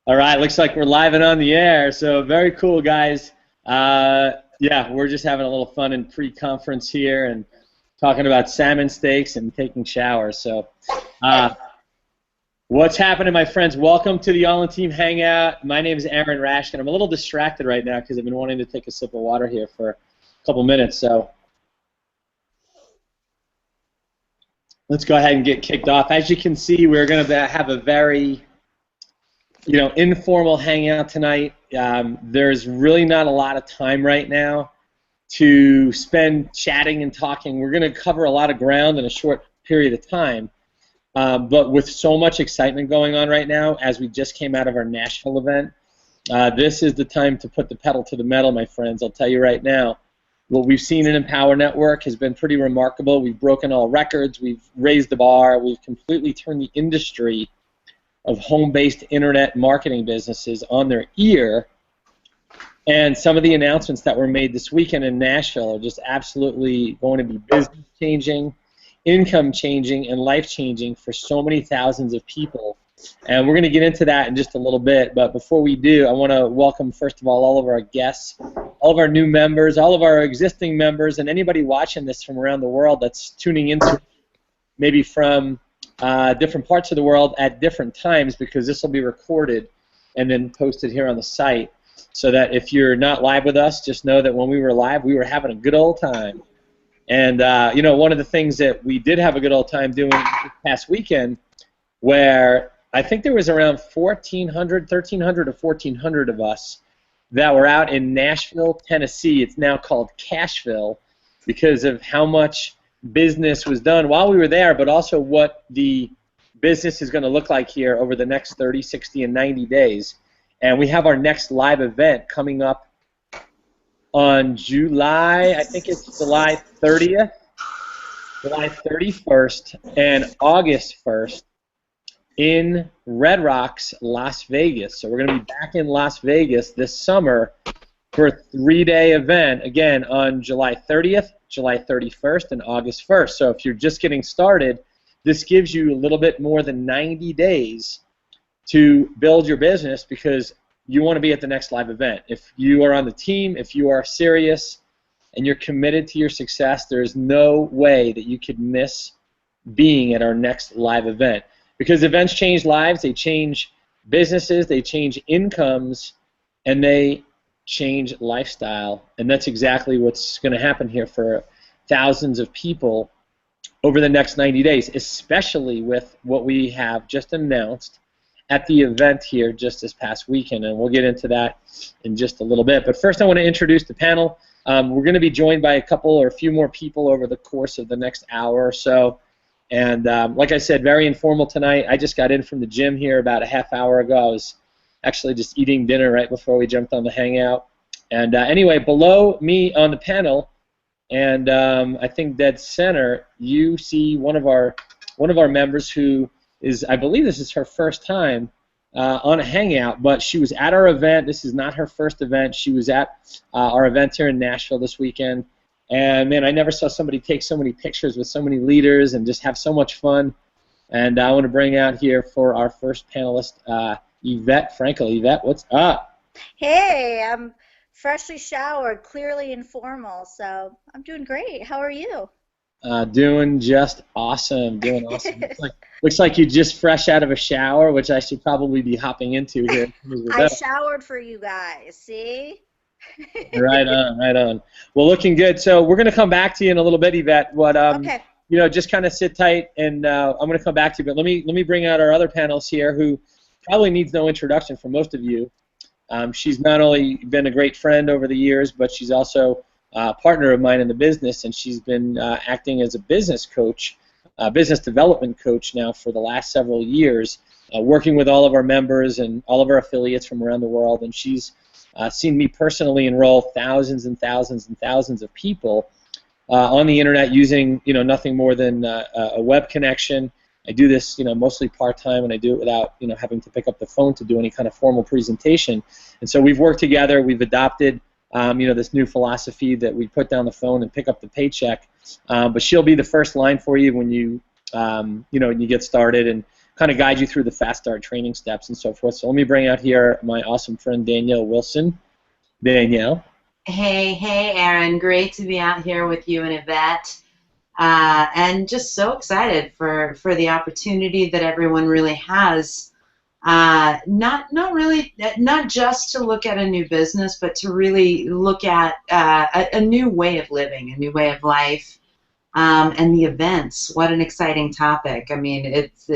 All right, looks like we're live and on the air, so very cool, guys. Yeah, we're just having a little fun in pre-conference here and talking about salmon steaks and taking showers. So, what's happening, my friends? Welcome to the All-In Team Hangout. My name is Aaron Rashkin. I'm a little distracted right now because I've been wanting to take a sip of water here for a couple minutes. So, let's go ahead and get kicked off. As you can see, we're going to have a very informal hangout tonight. There's really not a lot of time right now to spend chatting and talking. We're going to cover a lot of ground in a short period of time, but with so much excitement going on right now, as we just came out of our Nashville event, this is the time to put the pedal to the metal, my friends. I'll tell you right now, what we've seen in Empower Network has been pretty remarkable. We've broken all records. We've raised the bar. We've completely turned the industry of home-based internet marketing businesses on their ear, and some of the announcements that were made this weekend in Nashville are just absolutely going to be business-changing, income-changing, and life-changing for so many thousands of people. And we're going to get into that in just a little bit, but before we do, I want to welcome, first of all of our guests, all of our new members, all of our existing members, and anybody watching this from around the world that's tuning into maybe from different parts of the world at different times, because this will be recorded and then posted here on the site, so that if you're not live with us, just know that when we were live, we were having a good old time. And one of the things that we did have a good old time doing this past weekend, where I think there was around 1,300 to 1,400 of us that were out in Nashville, Tennessee. It's now called Cashville because of how much business was done while we were there, but also what the business is going to look like here over the next 30, 60, and 90 days. And we have our next live event coming up on July, I think it's July 30th, July 31st, and August 1st in Red Rocks, Las Vegas. So we're going to be back in Las Vegas this summer for a 3-day event, again, on July 30th, July 31st, and August 1st. So if you're just getting started, this gives you a little bit more than 90 days to build your business, because you want to be at the next live event. If you are on the team, if you are serious, and you're committed to your success, there's no way that you could miss being at our next live event. Because events change lives, they change businesses, they change incomes, and they change lifestyle, and that's exactly what's going to happen here for thousands of people over the next 90 days, especially with what we have just announced at the event here just this past weekend, and we'll get into that in just a little bit. But first I want to introduce the panel. We're going to be joined by a few more people over the course of the next hour or so, and like I said, very informal tonight. I just got in from the gym here about a half hour ago. I was actually just eating dinner right before we jumped on the hangout. And anyway, below me on the panel, and I think dead center, you see one of our members who is, I believe this is her first time on a hangout, but she was at our event. This is not her first event. She was at our event here in Nashville this weekend. And man, I never saw somebody take so many pictures with so many leaders and just have so much fun. And I want to bring out here for our first panelist, Yvette Frankel. Yvette, what's up? Hey, I'm freshly showered, clearly informal, so I'm doing great. How are you? Doing just awesome. Doing awesome. Looks like you're just fresh out of a shower, which I should probably be hopping into here. I showered for you guys, see? Right on, right on. Well, looking good. So we're going to come back to you in a little bit, Yvette. But Okay. just kind of sit tight, and I'm going to come back to you. But let me bring out our other panelists here, who probably needs no introduction for most of you. She's not only been a great friend over the years, but she's also a partner of mine in the business, and she's been acting as a business coach, business development coach now for the last several years, working with all of our members and all of our affiliates from around the world. And she's seen me personally enroll thousands and thousands and thousands of people on the internet using nothing more than a web connection. I do this mostly part-time, and I do it without having to pick up the phone to do any kind of formal presentation. And so we've worked together. We've adopted this new philosophy that we put down the phone and pick up the paycheck. But she'll be the first line for you when you when you get started. And kind of guide you through the fast start training steps and so forth. So let me bring out here my awesome friend Danielle Wilson. Danielle. Hey, Aaron. Great to be out here with you and Yvette. And just so excited for the opportunity that everyone really has. Not just to look at a new business, but to really look at a new way of living, a new way of life, and the events. What an exciting topic. I mean, it's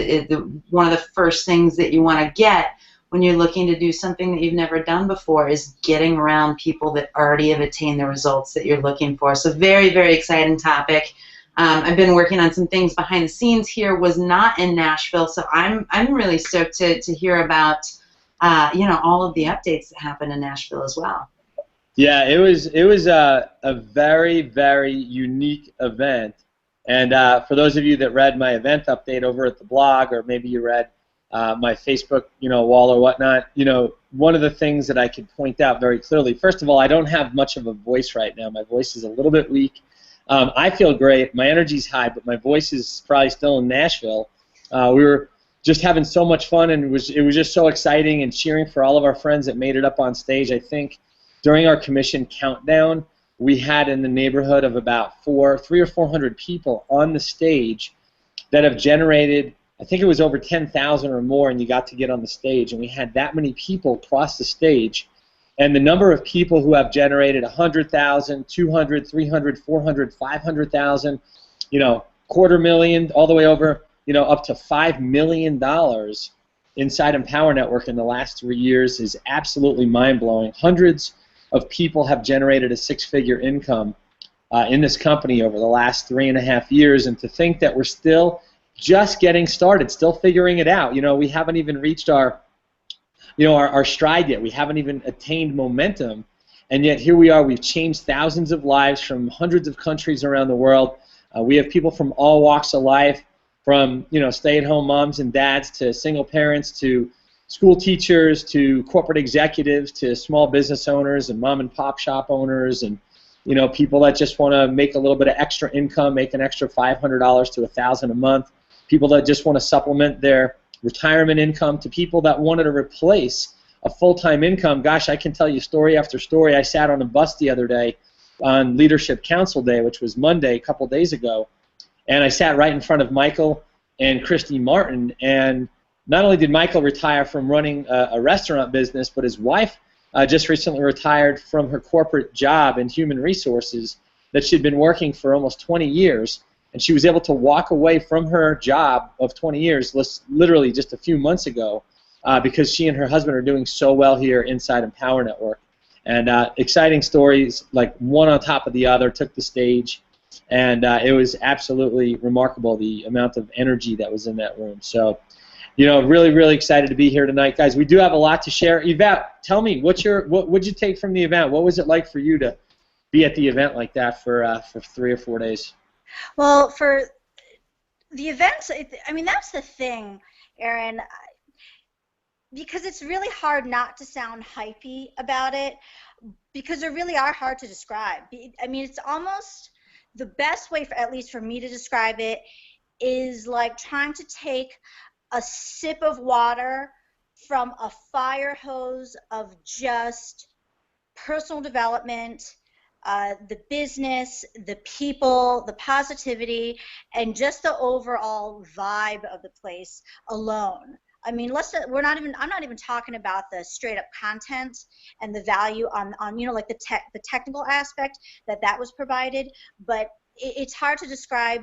one of the first things that you want to get when you're looking to do something that you've never done before is getting around people that already have attained the results that you're looking for. So very, very exciting topic. I've been working on some things behind the scenes here, was not in Nashville, so I'm really stoked to hear about all of the updates that happen in Nashville as well. Yeah, it was a very, very unique event. And for those of you that read my event update over at the blog, or maybe you read my Facebook wall or whatnot, one of the things that I could point out very clearly, first of all, I don't have much of a voice right now. My voice is a little bit weak. I feel great. My energy's high, but my voice is probably still in Nashville. We were just having so much fun, and it was just so exciting, and cheering for all of our friends that made it up on stage. I think during our commission countdown, we had in the neighborhood of about 300 or 400 people on the stage that have generated, I think it was over 10,000 or more, and you got to get on the stage, and we had that many people cross the stage. And the number of people who have generated 100,000, 200, 300, 400, 500,000, $250,000, all the way over, up to $5 million inside Empower Network in the last 3 years is absolutely mind-blowing. Hundreds of people have generated a six-figure income in this company over the last 3.5 years, and to think that we're still just getting started, still figuring it out. We haven't even reached our stride yet. We haven't even attained momentum, and yet here we are. We've changed thousands of lives from hundreds of countries around the world. We have people from all walks of life, from stay-at-home moms and dads to single parents to school teachers to corporate executives to small business owners and mom-and-pop shop owners, and people that just want to make a little bit of extra income, make an extra $500 to $1,000 a month. People that just want to supplement their retirement income, to people that wanted to replace a full-time income. Gosh, I can tell you story after story. I sat on a bus the other day on Leadership Council Day, which was Monday, a couple days ago, and I sat right in front of Michael and Christy Martin, and not only did Michael retire from running a restaurant business, but his wife just recently retired from her corporate job in human resources that she'd been working for almost 20 years. And she was able to walk away from her job of 20 years, literally just a few months ago, because she and her husband are doing so well here inside Empower Network. And exciting stories, like one on top of the other, took the stage. And it was absolutely remarkable, the amount of energy that was in that room. So, really, really excited to be here tonight, guys. We do have a lot to share. Yvette, tell me, what'd you take from the event? What was it like for you to be at the event like that for 3 or 4 days? Well, for the events, that's the thing, Aaron, because it's really hard not to sound hypey about it, because they really are hard to describe. It's almost the best way, at least for me to describe it, is like trying to take a sip of water from a fire hose of just personal development, the business, the people, the positivity, and just the overall vibe of the place alone. I'm not even talking about the straight up content and the value on like the technical aspect that was provided, but it's hard to describe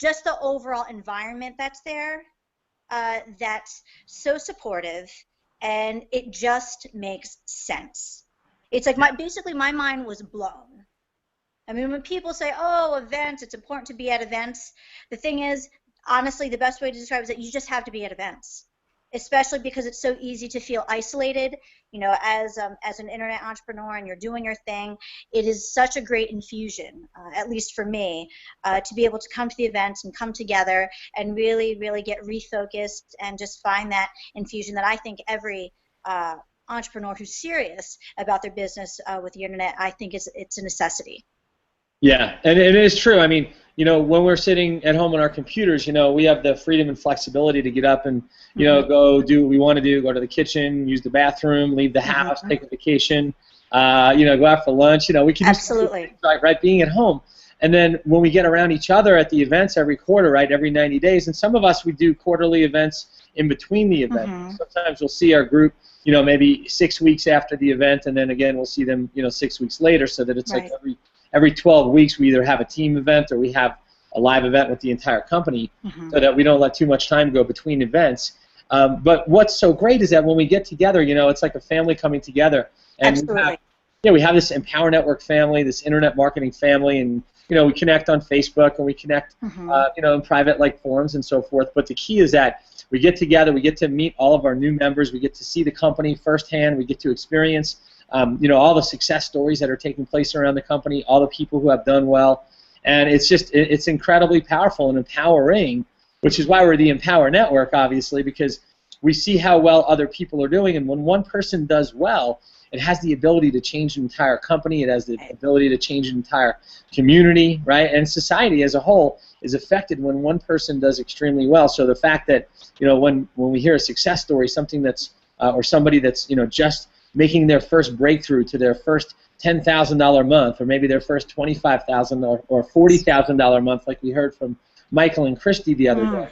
just the overall environment that's there, that's so supportive, and it just makes sense. It's like basically my mind was blown. When people say, oh, events, it's important to be at events, the thing is, honestly, the best way to describe it is that you just have to be at events, especially because it's so easy to feel isolated, as an internet entrepreneur, and you're doing your thing. It is such a great infusion, at least for me, to be able to come to the events and come together and really, really get refocused and just find that infusion that I think every entrepreneur who's serious about their business with the internet, I think it's a necessity. Yeah, and it is true. when we're sitting at home on our computers, we have the freedom and flexibility to get up and, go do what we want to do, go to the kitchen, use the bathroom, leave the house, take a vacation, go out for lunch. We can Absolutely. right, being at home. And then when we get around each other at the events every quarter, right, every 90 days, and some of us, we do quarterly events in between the events. Sometimes we'll see our group, maybe 6 weeks after the event, and then again we'll see them, 6 weeks later, so that it's like every 12 weeks we either have a team event or we have a live event with the entire company, so that we don't let too much time go between events. But what's so great is that when we get together, it's like a family coming together. And Absolutely. we have this Empower Network family, this internet marketing family, and we connect on Facebook and we connect, in private like forums and so forth. But the key is that we get together, we get to meet all of our new members, we get to see the company firsthand, we get to experience, all the success stories that are taking place around the company, all the people who have done well, and it's incredibly powerful and empowering, which is why we're the Empower Network, obviously, because we see how well other people are doing, and when one person does well, it has the ability to change an entire company. It has the ability to change an entire community, right? And society as a whole is affected when one person does extremely well. So the fact that, when we hear a success story, something that's or somebody that's just making their first breakthrough to their first $10,000 month, or maybe their first $25,000 or $40,000 month, like we heard from Michael and Christy the other day.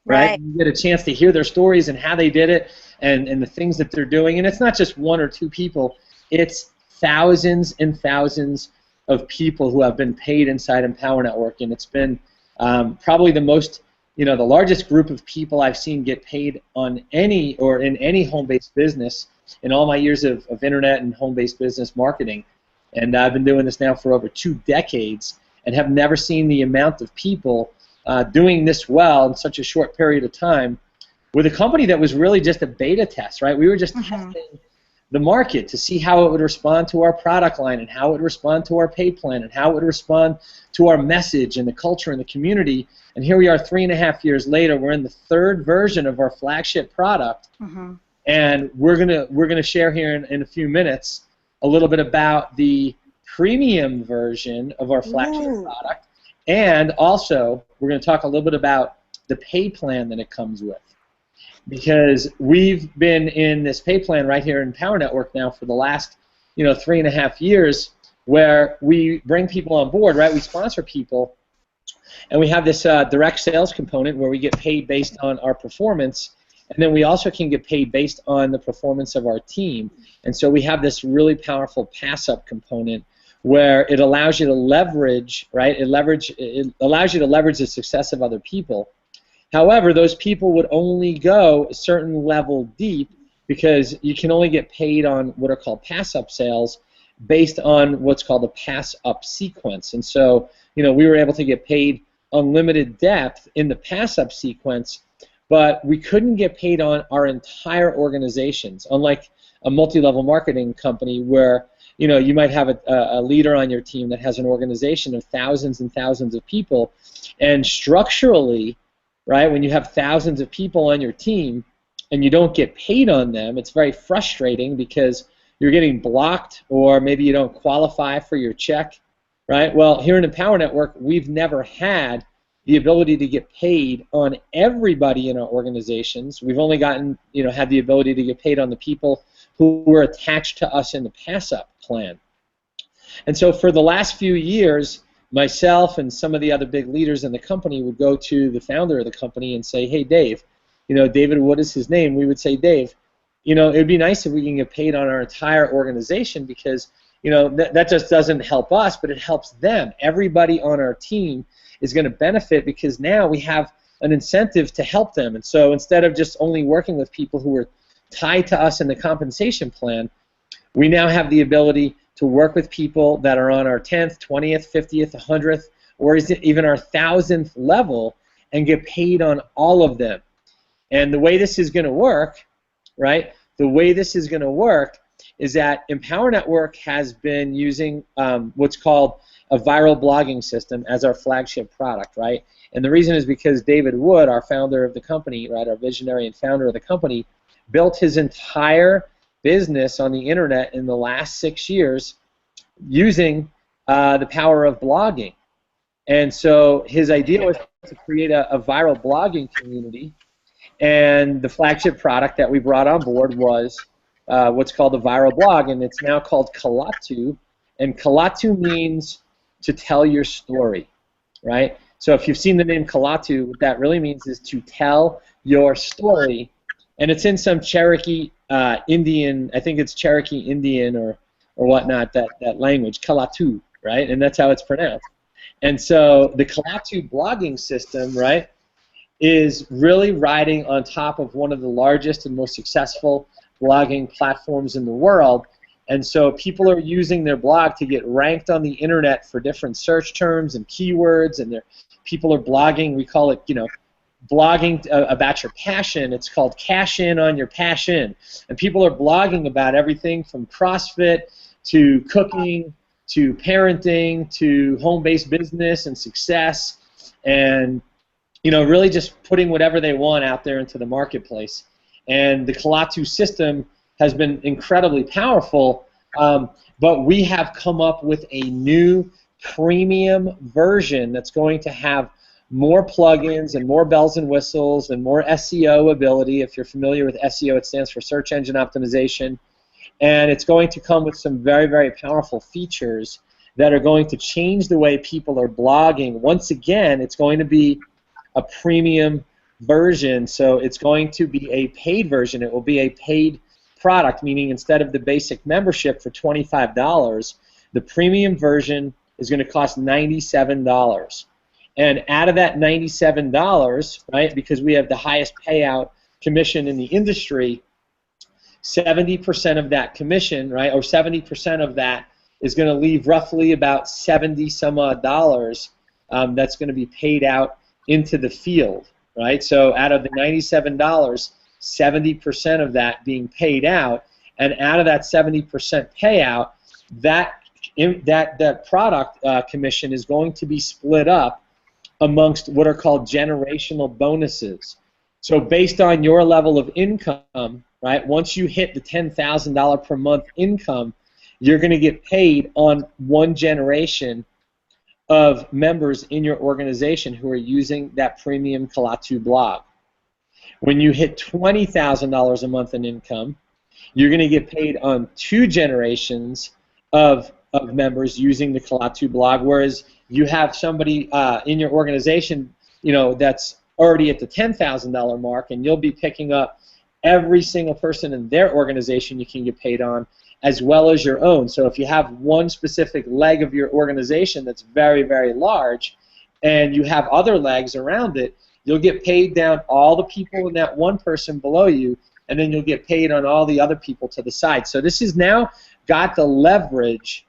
Right? You get a chance to hear their stories and how they did it and the things that they're doing. And it's not just one or two people. It's thousands and thousands of people who have been paid inside Empower Network. And it's been probably the most, the largest group of people I've seen get paid on any or in any home-based business in all my years of internet and home-based business marketing. And I've been doing this now for over 2 decades and have never seen the amount of people doing this well in such a short period of time with a company that was really just a beta test, right? We were just testing the market to see how it would respond to our product line and how it would respond to our pay plan and how it would respond to our message and the culture and the community. And here we are 3.5 years later. We're in the 3rd version of our flagship product. And we're gonna share here in a few minutes a little bit about the premium version of our flagship product. And also, we're going to talk a little bit about the pay plan that it comes with. Because we've been in this pay plan right here in Empower Network now for the last 3.5 years, where we bring people on board, right? We sponsor people, and we have this direct sales component where we get paid based on our performance, and then we also can get paid based on the performance of our team. And so we have this really powerful pass-up component where it allows you to leverage, right? It allows you to leverage the success of other people. However, those people would only go a certain level deep because you can only get paid on what are called pass-up sales based on what's called a pass-up sequence. And so, we were able to get paid unlimited depth in the pass-up sequence, but we couldn't get paid on our entire organizations, unlike a multi-level marketing company where you might have a leader on your team that has an organization of thousands and thousands of people, and structurally, right, when you have thousands of people on your team and you don't get paid on them, it's very frustrating because you're getting blocked or maybe you don't qualify for your check, right? Well, here in Empower Network, we've never had the ability to get paid on everybody in our organizations. We've only had the ability to get paid on the people who were attached to us in the pass-up plan. And so for the last few years, myself and some of the other big leaders in the company would go to the founder of the company and say, hey, Dave, David, what is his name? We would say, Dave, it would be nice if we can get paid on our entire organization because, that just doesn't help us, but it helps them. Everybody on our team is going to benefit because now we have an incentive to help them. And so instead of just only working with people who are tied to us in the compensation plan, we now have the ability to work with people that are on our 10th, 20th, 50th, 100th, or is it even our 1,000th level and get paid on all of them. And the way this is going to work, right, the way this is going to work is that Empower Network has been using what's called a viral blogging system as our flagship product, right? And the reason is because David Wood, our founder of the company, right, our visionary and founder of the company, built his entire business on the internet in the last 6 years using the power of blogging. And so his idea was to create a viral blogging community, and the flagship product that we brought on board was what's called the viral blog, and it's now called Kalatu, and Kalatu means to tell your story, right? So if you've seen the name Kalatu, what that really means is to tell your story, and it's in some Cherokee Indian, I think it's Cherokee Indian or whatnot, that language, Kalatu, right? And that's how it's pronounced. And so the Kalatu blogging system, right, is really riding on top of one of the largest and most successful blogging platforms in the world. And so people are using their blog to get ranked on the internet for different search terms and keywords, and people are blogging, we call it, blogging about your passion. It's called cash in on your passion. And people are blogging about everything from CrossFit to cooking to parenting to home-based business and success, and really just putting whatever they want out there into the marketplace. And the Kalatu system has been incredibly powerful, but we have come up with a new premium version that's going to have more plugins and more bells and whistles and more SEO ability. If you're familiar with SEO, it stands for search engine optimization. And it's going to come with some very, very powerful features that are going to change the way people are blogging. Once again, it's going to be a premium version, so it's going to be a paid version. It will be a paid product, meaning instead of the basic membership for $25, the premium version is going to cost $97. And out of that $97, right, because we have the highest payout commission in the industry, 70% of that commission, right, or 70% of that is going to leave roughly about 70 some odd dollars that's going to be paid out into the field, right? So out of the $97, 70% of that being paid out, and out of that 70% payout, that product commission is going to be split up amongst what are called generational bonuses. So based on your level of income, right, once you hit the $10,000 per month income, you're going to get paid on one generation of members in your organization who are using that premium Kalatu blog. When you hit $20,000 a month in income, you're going to get paid on two generations of members using the Kalatu blog, whereas you have somebody in your organization, that's already at the $10,000 mark, and you'll be picking up every single person in their organization you can get paid on, as well as your own. So if you have one specific leg of your organization that's very, very large, and you have other legs around it, you'll get paid down all the people in that one person below you, and then you'll get paid on all the other people to the side. So this has now got the leverage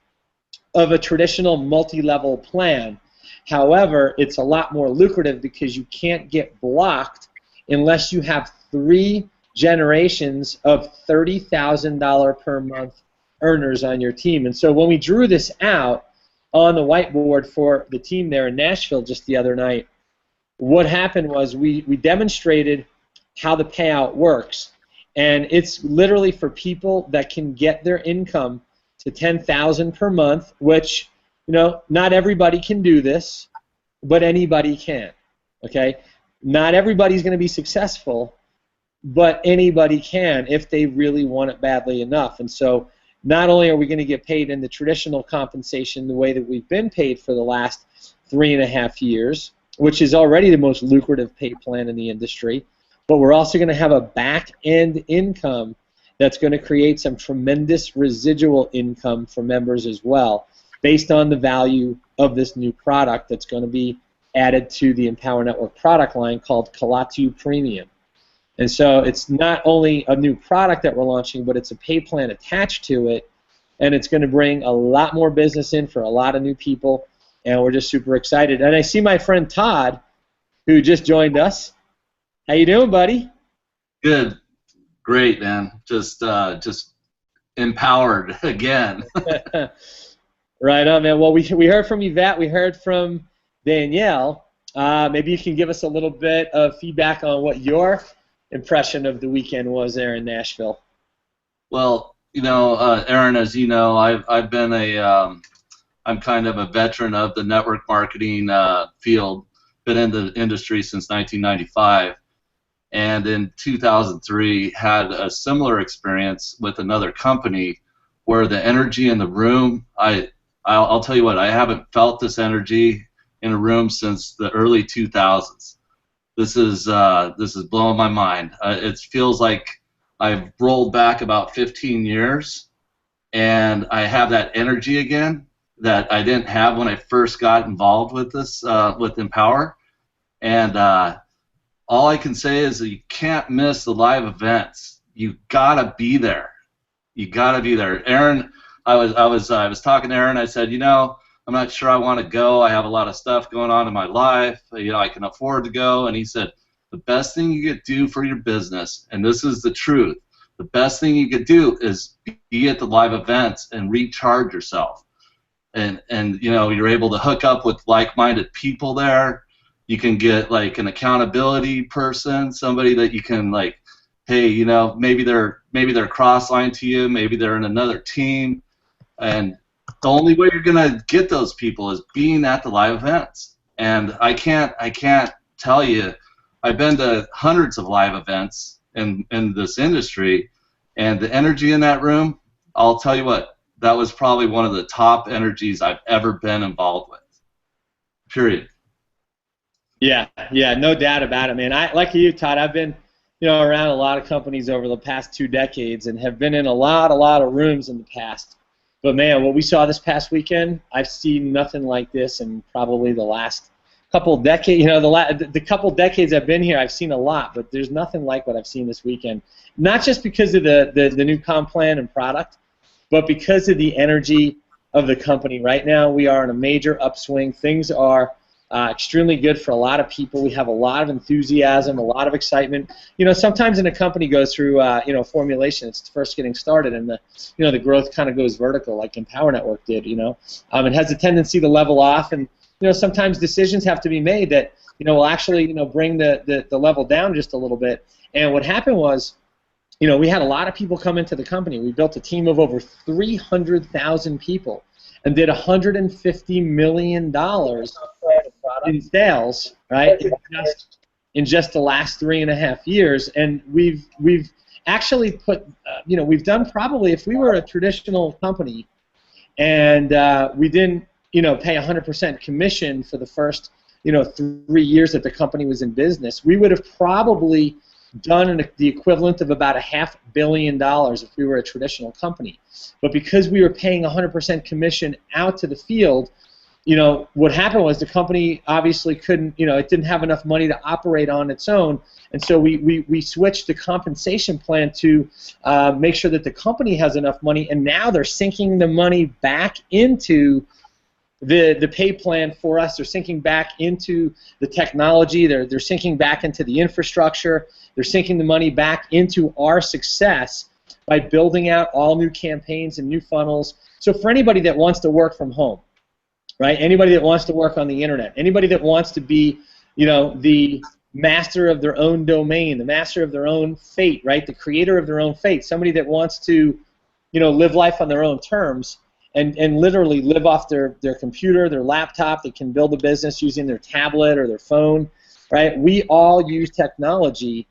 of a traditional multi-level plan. However, it's a lot more lucrative because you can't get blocked unless you have 3 generations of $30,000 per month earners on your team. And so when we drew this out on the whiteboard for the team there in Nashville just the other night, what happened was we demonstrated how the payout works. And it's literally for people that can get their income to $10,000 per month, which, not everybody can do this, but anybody can. Okay? Not everybody's going to be successful, but anybody can if they really want it badly enough. And so not only are we going to get paid in the traditional compensation the way that we've been paid for the last 3.5 years, which is already the most lucrative pay plan in the industry, but we're also going to have a back-end income that's going to create some tremendous residual income for members as well, based on the value of this new product that's going to be added to the Empower Network product line called Kalatu Premium. And so it's not only a new product that we're launching, but it's a pay plan attached to it, and it's going to bring a lot more business in for a lot of new people, and we're just super excited. And I see my friend Todd, who just joined us. How you doing, buddy? Good. Great, man. Just empowered again. Right on, man. Well, we heard from Yvette. We heard from Danielle. Maybe you can give us a little bit of feedback on what your impression of the weekend was there in Nashville. Well, Aaron, as you know, I've been I'm kind of a veteran of the network marketing field. Been in the industry since 1995, and in 2003 had a similar experience with another company where the energy in the room, I'll tell you what, I haven't felt this energy in a room since the early 2000s. This is blowing my mind. It feels like I've rolled back about 15 years, and I have that energy again that I didn't have when I first got involved with this, with Empower. And all I can say is that you can't miss the live events. You gotta be there. You gotta be there. Aaron, I was talking to Aaron. I said, I'm not sure I want to go. I have a lot of stuff going on in my life. I can afford to go. And he said, the best thing you could do for your business, and this is the truth, the best thing you could do is be at the live events and recharge yourself. And you're able to hook up with like-minded people there. You can get like an accountability person, somebody that you can like, hey, maybe they're cross-line to you, maybe they're in another team, and the only way you're gonna get those people is being at the live events. And I can't tell you, I've been to hundreds of live events in this industry, and the energy in that room, I'll tell you what, that was probably one of the top energies I've ever been involved with. Period. Yeah, no doubt about it, man. Like you, Todd, I've been, around a lot of companies over the past 2 decades and have been in a lot of rooms in the past. But man, what we saw this past weekend, I've seen nothing like this in probably the last couple decades. The couple decades I've been here, I've seen a lot, but there's nothing like what I've seen this weekend. Not just because of the new comp plan and product, but because of the energy of the company. Right now, we are in a major upswing. Things are extremely good for a lot of people. We have a lot of enthusiasm, a lot of excitement. Sometimes when a company goes through, formulation, it's first getting started, and the growth kind of goes vertical, like Empower Network did. It has a tendency to level off, and sometimes decisions have to be made that will actually bring the level down just a little bit. And what happened was, we had a lot of people come into the company. We built a team of over 300,000 people and did $150 million in sales, right? In just the last 3.5 years, and we've actually put, we've done probably, if we were a traditional company, and we didn't, pay 100% commission for the first, 3 years that the company was in business, we would have probably done the equivalent of about $500 million if we were a traditional company. But because we were paying 100% commission out to the field, what happened was the company obviously couldn't, it didn't have enough money to operate on its own, and so we switched the compensation plan to make sure that the company has enough money, and now they're sinking the money back into the pay plan for us. They're sinking back into the technology. They're sinking back into the infrastructure. They're sinking the money back into our success by building out all new campaigns and new funnels. So for anybody that wants to work from home, right? Anybody that wants to work on the internet, anybody that wants to be, the master of their own domain, the master of their own fate, right? The creator of their own fate. Somebody that wants to, live life on their own terms and literally live off their computer, their laptop. They can build a business using their tablet or their phone, right? We all use technology,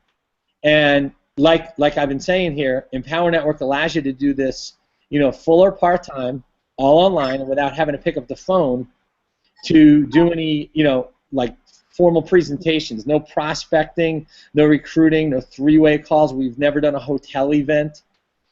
and like I've been saying here, Empower Network allows you to do this, full or part-time, all online, and without having to pick up the phone to do any, like formal presentations. No prospecting, no recruiting, no three-way calls. We've never done a hotel event,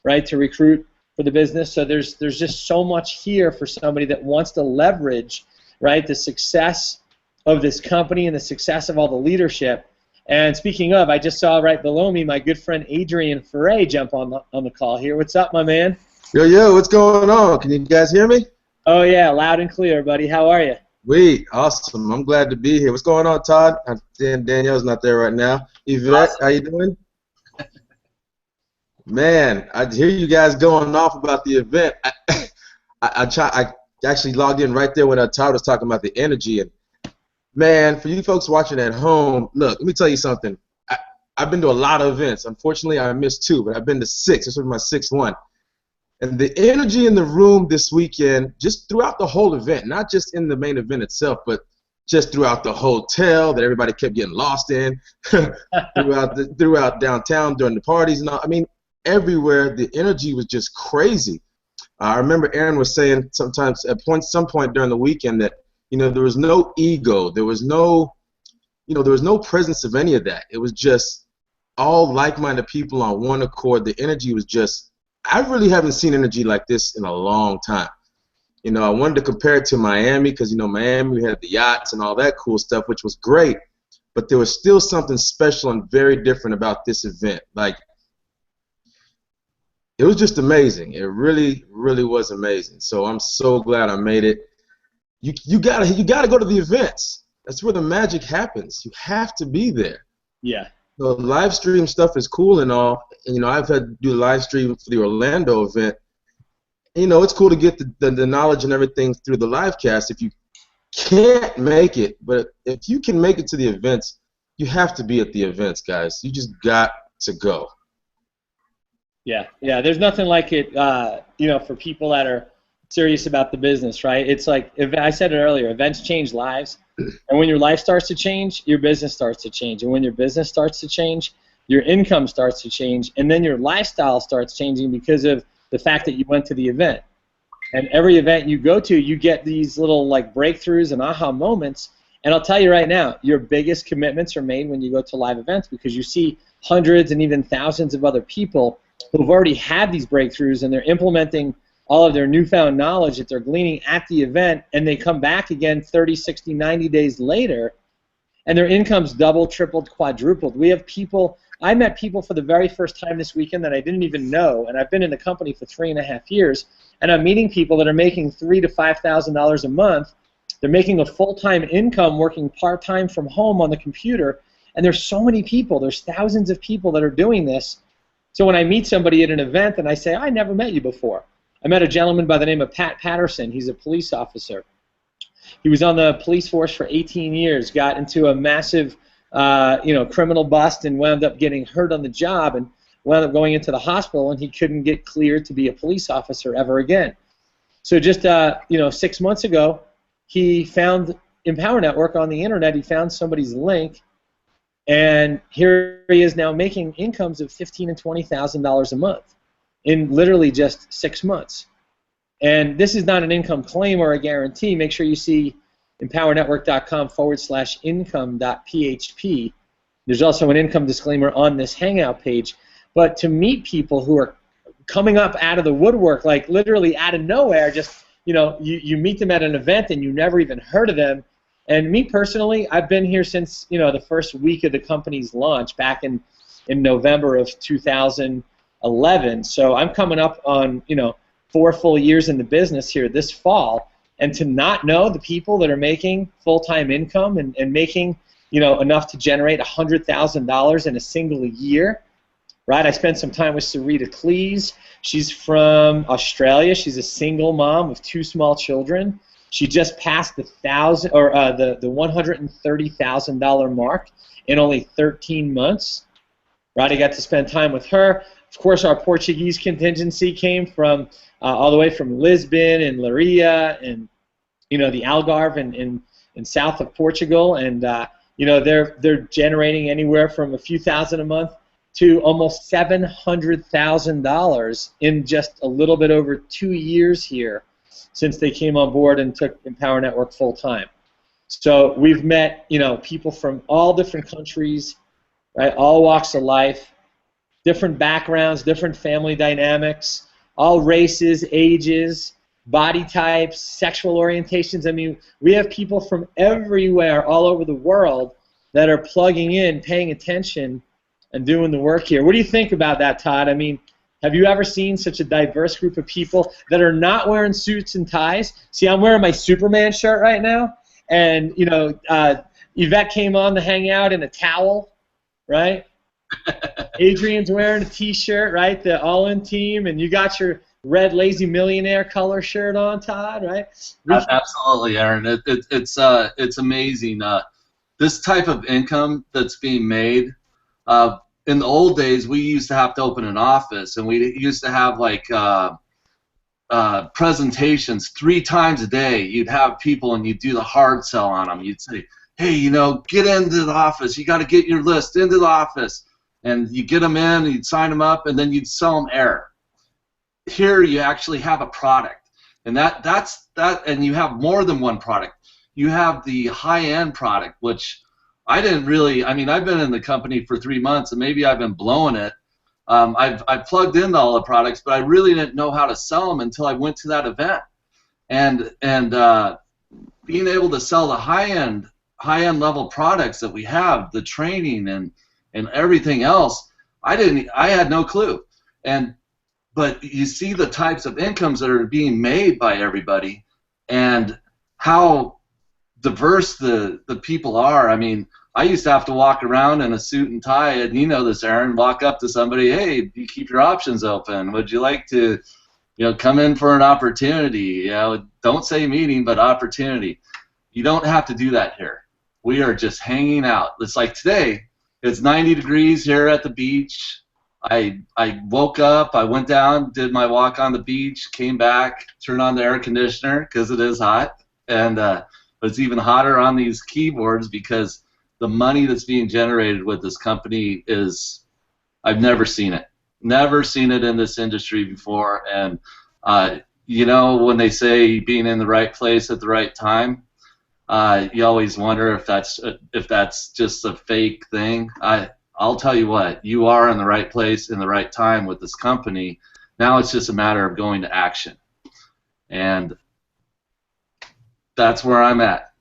right, to recruit for the business. So there's just so much here for somebody that wants to leverage, right, the success of this company and the success of all the leadership. And speaking of, I just saw right below me my good friend Adrian Ferre jump on the call here. What's up, my man? Yo, what's going on? Can you guys hear me? Oh yeah, loud and clear, buddy. How are you? Awesome. I'm glad to be here. What's going on, Todd? Danielle's not there right now. Yvette, How you doing? Man, I hear you guys going off about the event. I actually logged in right there when Todd was talking about the energy. And man, for you folks watching at home, look, let me tell you something. I've been to a lot of events. Unfortunately, I missed 2, but I've been to 6. This was my 6th one. And the energy in the room this weekend, just throughout the whole event, not just in the main event itself, but just throughout the hotel that everybody kept getting lost in, throughout downtown during the parties and all. I mean, everywhere the energy was just crazy. I remember Aaron was saying sometimes some point during the weekend that there was no ego, there was no presence of any of that. It was just all like-minded people on one accord. The energy was just, I really haven't seen energy like this in a long time. I wanted to compare it to Miami because, Miami, we had the yachts and all that cool stuff, which was great. But there was still something special and very different about this event. Like, it was just amazing. It really, really was amazing. So I'm so glad I made it. You gotta go to the events. That's where the magic happens. You have to be there. Yeah. The live stream stuff is cool and all. And, I've had to do live stream for the Orlando event. It's cool to get the knowledge and everything through the live cast if you can't make it. But if you can make it to the events, you have to be at the events, guys. You just got to go. Yeah. There's nothing like it, for people that are serious about the business, right? It's like, I said it earlier, events change lives. And when your life starts to change, your business starts to change. And when your business starts to change, your income starts to change. And then your lifestyle starts changing because of the fact that you went to the event. And every event you go to, you get these little breakthroughs and aha moments. And I'll tell you right now, your biggest commitments are made when you go to live events because you see hundreds and even thousands of other people who've already had these breakthroughs and they're implementing all of their newfound knowledge that they're gleaning at the event, and they come back again 30, 60, 90 days later, and their income's doubled, tripled, quadrupled. I met people for the very first time this weekend that I didn't even know, and I've been in the company for 3.5 years, and I'm meeting people that are making $3,000 to $5,000 a month. They're making a full-time income working part-time from home on the computer, and there's so many people. There's thousands of people that are doing this. So when I meet somebody at an event and I say, I never met you before. I met a gentleman by the name of Pat Patterson. He's a police officer. He was on the police force for 18 years, got into a massive criminal bust and wound up getting hurt on the job and wound up going into the hospital, and he couldn't get cleared to be a police officer ever again. So just 6 months ago, he found Empower Network on the internet. He found somebody's link, and here he is now making incomes of $15,000 and $20,000 a month in literally just 6 months. And this is not an income claim or a guarantee. Make sure you see empowernetwork.com/income.php. There's also an income disclaimer on this Hangout page. But to meet people who are coming up out of the woodwork, like literally out of nowhere, just, you meet them at an event and you never even heard of them. And me personally, I've been here since, the first week of the company's launch back in November of 2011. So I'm coming up on, 4 full years in the business here this fall. And to not know the people that are making full-time income and making, enough to generate $100,000 in a single year, right? I spent some time with Sarita Cleese. She's from Australia. She's a single mom with 2 small children. She just passed the $130,000 mark in only 13 months. Right? I got to spend time with her. Of course, our Portuguese contingency came from all the way from Lisbon and Leiria and the Algarve in south of Portugal, and they're generating anywhere from a few thousand a month to almost $700,000 in just a little bit over 2 years here since they came on board and took Empower Network full time. So we've met people from all different countries, right? All walks of life, different backgrounds, different family dynamics, all races, ages, body types, sexual orientations. I mean, we have people from everywhere, all over the world, that are plugging in, paying attention, and doing the work here. What do you think about that, Todd? I mean, have you ever seen such a diverse group of people that are not wearing suits and ties? See, I'm wearing my Superman shirt right now, and Yvette came on to hang out in a towel, right? Adrian's wearing a T-shirt, right? The All-In team, and you got your red Lazy Millionaire color shirt on, Todd, right? Absolutely, Aaron. It's amazing. This type of income that's being made. In the old days, we used to have to open an office, and we used to have presentations 3 times a day. You'd have people and you'd do the hard sell on them. You'd say, hey, you know, get into the office. You got to get your list into the office. And you get them in, and you'd sign them up, and then you'd sell them air. Here you actually have a product. And that's and you have more than one product. You have the high-end product, which I didn't really, I mean, I've been in the company for 3 months, and maybe I've been blowing it. I've plugged into all the products, but I really didn't know how to sell them until I went to that event. And being able to sell the high-end level products that we have, the training and everything else, I had no clue. But you see the types of incomes that are being made by everybody, and how diverse the people are. I mean, I used to have to walk around in a suit and tie, and you know this, Aaron, walk up to somebody, hey, you keep your options open. Would you like to, you know, come in for an opportunity? You know, don't say meeting, but opportunity. You don't have to do that here. We are just hanging out. It's like today, it's 90 degrees here at the beach. I woke up, I went down, did my walk on the beach, came back, turned on the air conditioner because it is hot, and it's even hotter on these keyboards because the money that's being generated with this company is, I've never seen it. Never seen it in this industry before. And you know, when they say being in the right place at the right time, you always wonder if that's just a fake thing. I'll tell you what, you are in the right place in the right time with this company. Now it's just a matter of going to action. And that's where I'm at.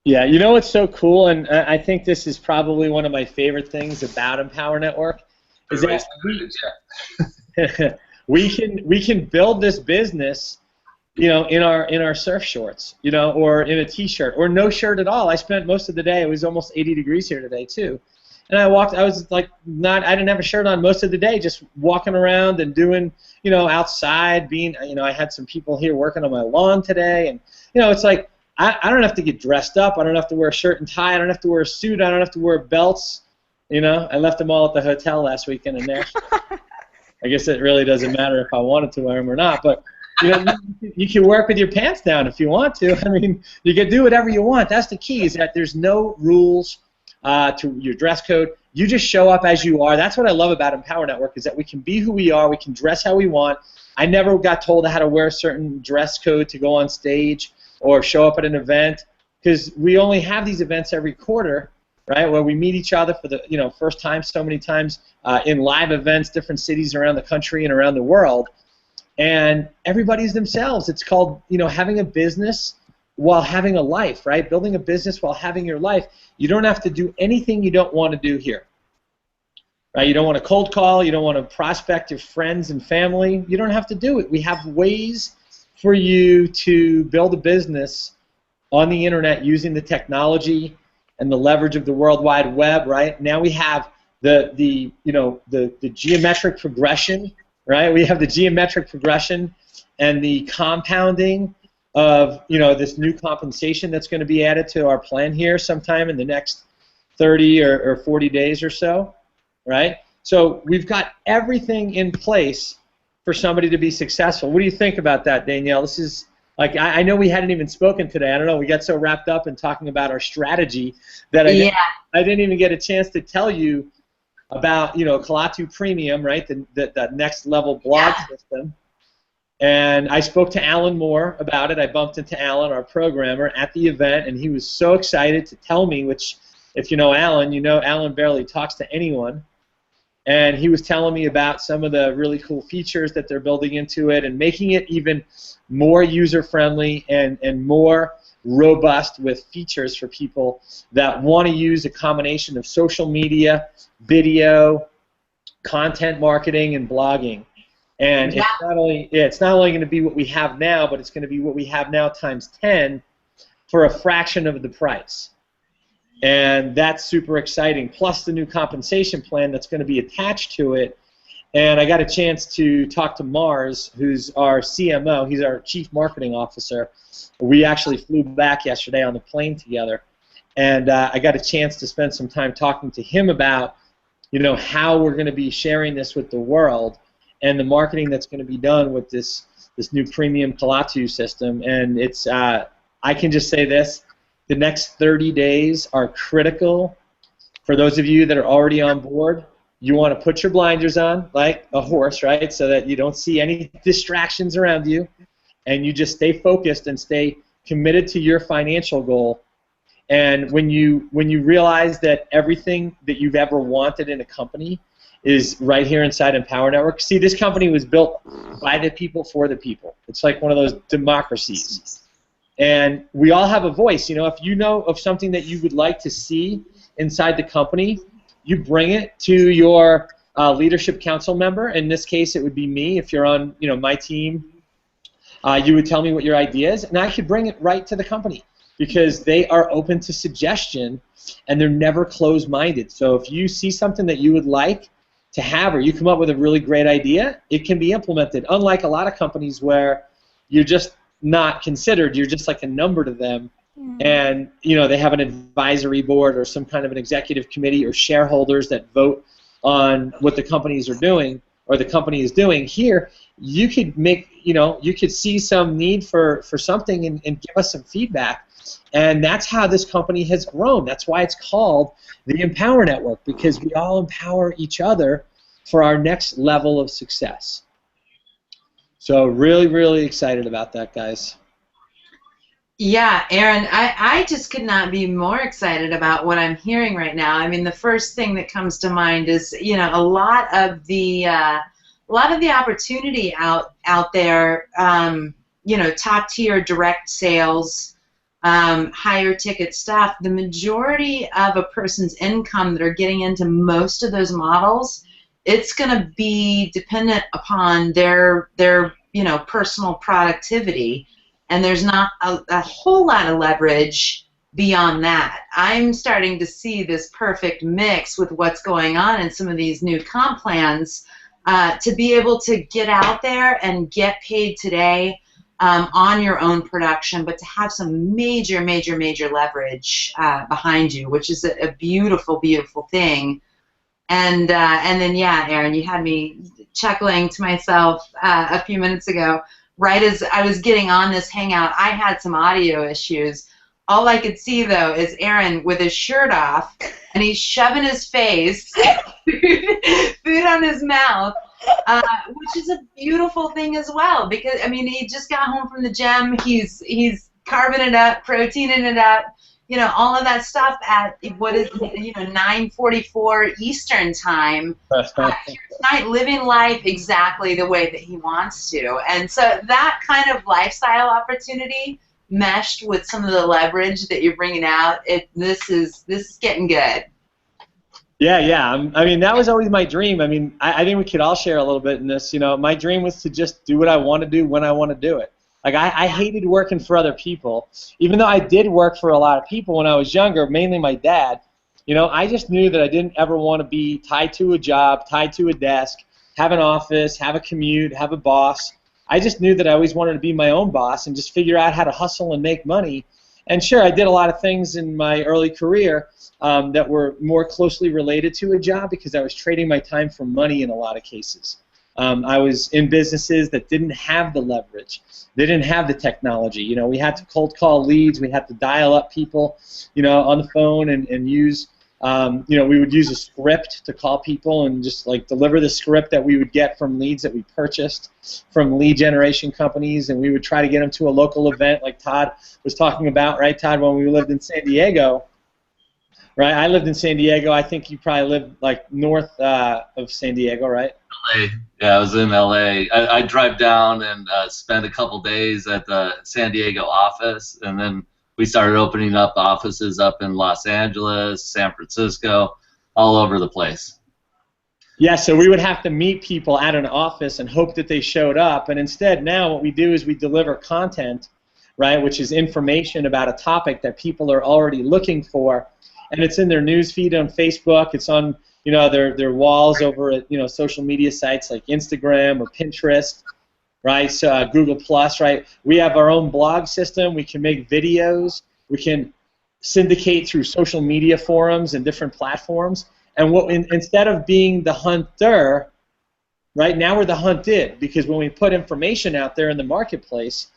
Yeah, you know what's so cool, and I think this is probably one of my favorite things about Empower Network, is that we can build this business, you know, in our surf shorts, you know, or in a t-shirt, or no shirt at all. I spent most of the day, it was almost 80 degrees here today too, and I was like, I didn't have a shirt on most of the day, just walking around and doing, you know, outside, being, you know, I had some people here working on my lawn today, and, you know, it's like, I don't have to get dressed up, I don't have to wear a shirt and tie, I don't have to wear a suit, I don't have to wear belts, you know. I left them all at the hotel last weekend in Nashville. I guess it really doesn't matter if I wanted to wear them or not, but you know, you can work with your pants down if you want to. I mean, you can do whatever you want. That's the key, is that there's no rules to your dress code. You just show up as you are. That's what I love about Empower Network, is that we can be who we are, we can dress how we want. I never got told how to wear a certain dress code to go on stage or show up at an event, because we only have these events every quarter, right, where we meet each other for the, you know, first time so many times in live events, different cities around the country and around the world, and everybody's themselves. It's called, you know, having a business while having a life, right? Building a business while having your life. You don't have to do anything you don't want to do here, right? You don't want to cold call. You don't want to prospect your friends and family. You don't have to do it. We have ways for you to build a business on the internet using the technology and the leverage of the World Wide Web, right? Now we have the geometric progression, right? We have the geometric progression and the compounding of, you know, this new compensation that's going to be added to our plan here sometime in the next 30 or 40 days or so, right? So we've got everything in place for somebody to be successful. What do you think about that, Danielle? This is, like, I know we hadn't even spoken today. I don't know, we got so wrapped up in talking about our strategy that I didn't even get a chance to tell you about, you know, Kalatu Premium, right, the next level blog system. And I spoke to Alan Moore about it. I bumped into Alan, our programmer, at the event, and he was so excited to tell me, which, if you know Alan barely talks to anyone. And he was telling me about some of the really cool features that they're building into it and making it even more user-friendly and more robust with features for people that want to use a combination of social media, video, content marketing, and blogging. And it's not only going to be what we have now, but it's going to be what we have now times 10 for a fraction of the price. And that's super exciting, plus the new compensation plan that's going to be attached to it. And I got a chance to talk to Mars, who's our CMO. He's our Chief Marketing Officer. We actually flew back yesterday on the plane together. And I got a chance to spend some time talking to him about, you know, how we're going to be sharing this with the world and the marketing that's going to be done with this this new premium Kalatu system, and it's I can just say this: the next 30 days are critical for those of you that are already on board. You want to put your blinders on like a horse, right, so that you don't see any distractions around you, and you just stay focused and stay committed to your financial goal. And when you realize that everything that you've ever wanted in a company is right here inside Empower Network. See, this company was built by the people for the people. It's like one of those democracies. And we all have a voice. You know, if you know of something that you would like to see inside the company, you bring it to your leadership council member. In this case, it would be me. If you're on, you know, my team, you would tell me what your idea is, and I could bring it right to the company because they are open to suggestion and they're never closed-minded. So if you see something that you would like to have, or you come up with a really great idea, it can be implemented. Unlike a lot of companies where you're just not considered, you're just like a number to them. And you know, they have an advisory board or some kind of an executive committee or shareholders that vote on what the companies are doing or the company is doing. Here, you could make, you know, you could see some need for something and give us some feedback. And that's how this company has grown. That's why it's called the Empower Network, because we all empower each other for our next level of success. So really, really excited about that, guys. Yeah, Aaron, I just could not be more excited about what I'm hearing right now. I mean, the first thing that comes to mind is, you know, a lot of the opportunity out there, you know, top tier direct sales, higher ticket stuff. The majority of a person's income that are getting into most of those models, it's going to be dependent upon their you know, personal productivity. And there's not a whole lot of leverage beyond that. I'm starting to see this perfect mix with what's going on in some of these new comp plans to be able to get out there and get paid today on your own production, but to have some major, major, major leverage behind you, which is a beautiful, beautiful thing. And then, yeah, Aaron, you had me chuckling to myself a few minutes ago. Right as I was getting on this Hangout, I had some audio issues. All I could see, though, is Aaron with his shirt off, and he's shoving his face, food on his mouth, which is a beautiful thing as well. Because I mean, he just got home from the gym. He's carving it up, proteining it up, you know, all of that stuff at what is, you know, 9:44 Eastern time. Tonight, living life exactly the way that he wants to, and so that kind of lifestyle opportunity meshed with some of the leverage that you're bringing out. This is getting good. Yeah. I mean, that was always my dream. I mean, I think we could all share a little bit in this. You know, my dream was to just do what I want to do when I want to do it. Like, I hated working for other people, even though I did work for a lot of people when I was younger, mainly my dad. You know, I just knew that I didn't ever want to be tied to a job, tied to a desk, have an office, have a commute, have a boss. I just knew that I always wanted to be my own boss and just figure out how to hustle and make money. And sure, I did a lot of things in my early career that were more closely related to a job because I was trading my time for money in a lot of cases. I was in businesses that didn't have the leverage. They didn't have the technology. You know, we had to cold call leads. We had to dial up people, you know, on the phone and use, you know, we would use a script to call people and just like deliver the script that we would get from leads that we purchased from lead generation companies, and we would try to get them to a local event like Todd was talking about, right, Todd, when we lived in San Diego. Right, I lived in San Diego. I think you probably lived like north of San Diego, right? LA. Yeah, I was in LA. I drive down and spend a couple days at the San Diego office, and then we started opening up offices up in Los Angeles, San Francisco, all over the place. Yeah, so we would have to meet people at an office and hope that they showed up, and instead now what we do is we deliver content, right, which is information about a topic that people are already looking for, and it's in their news feed on Facebook. It's on, you know, their walls over at, you know, social media sites like Instagram or Pinterest, right? So Google Plus, right? We have our own blog system. We can make videos. We can syndicate through social media forums and different platforms. And instead of being the hunter, right? Now we're the hunted, because when we put information out there in the marketplace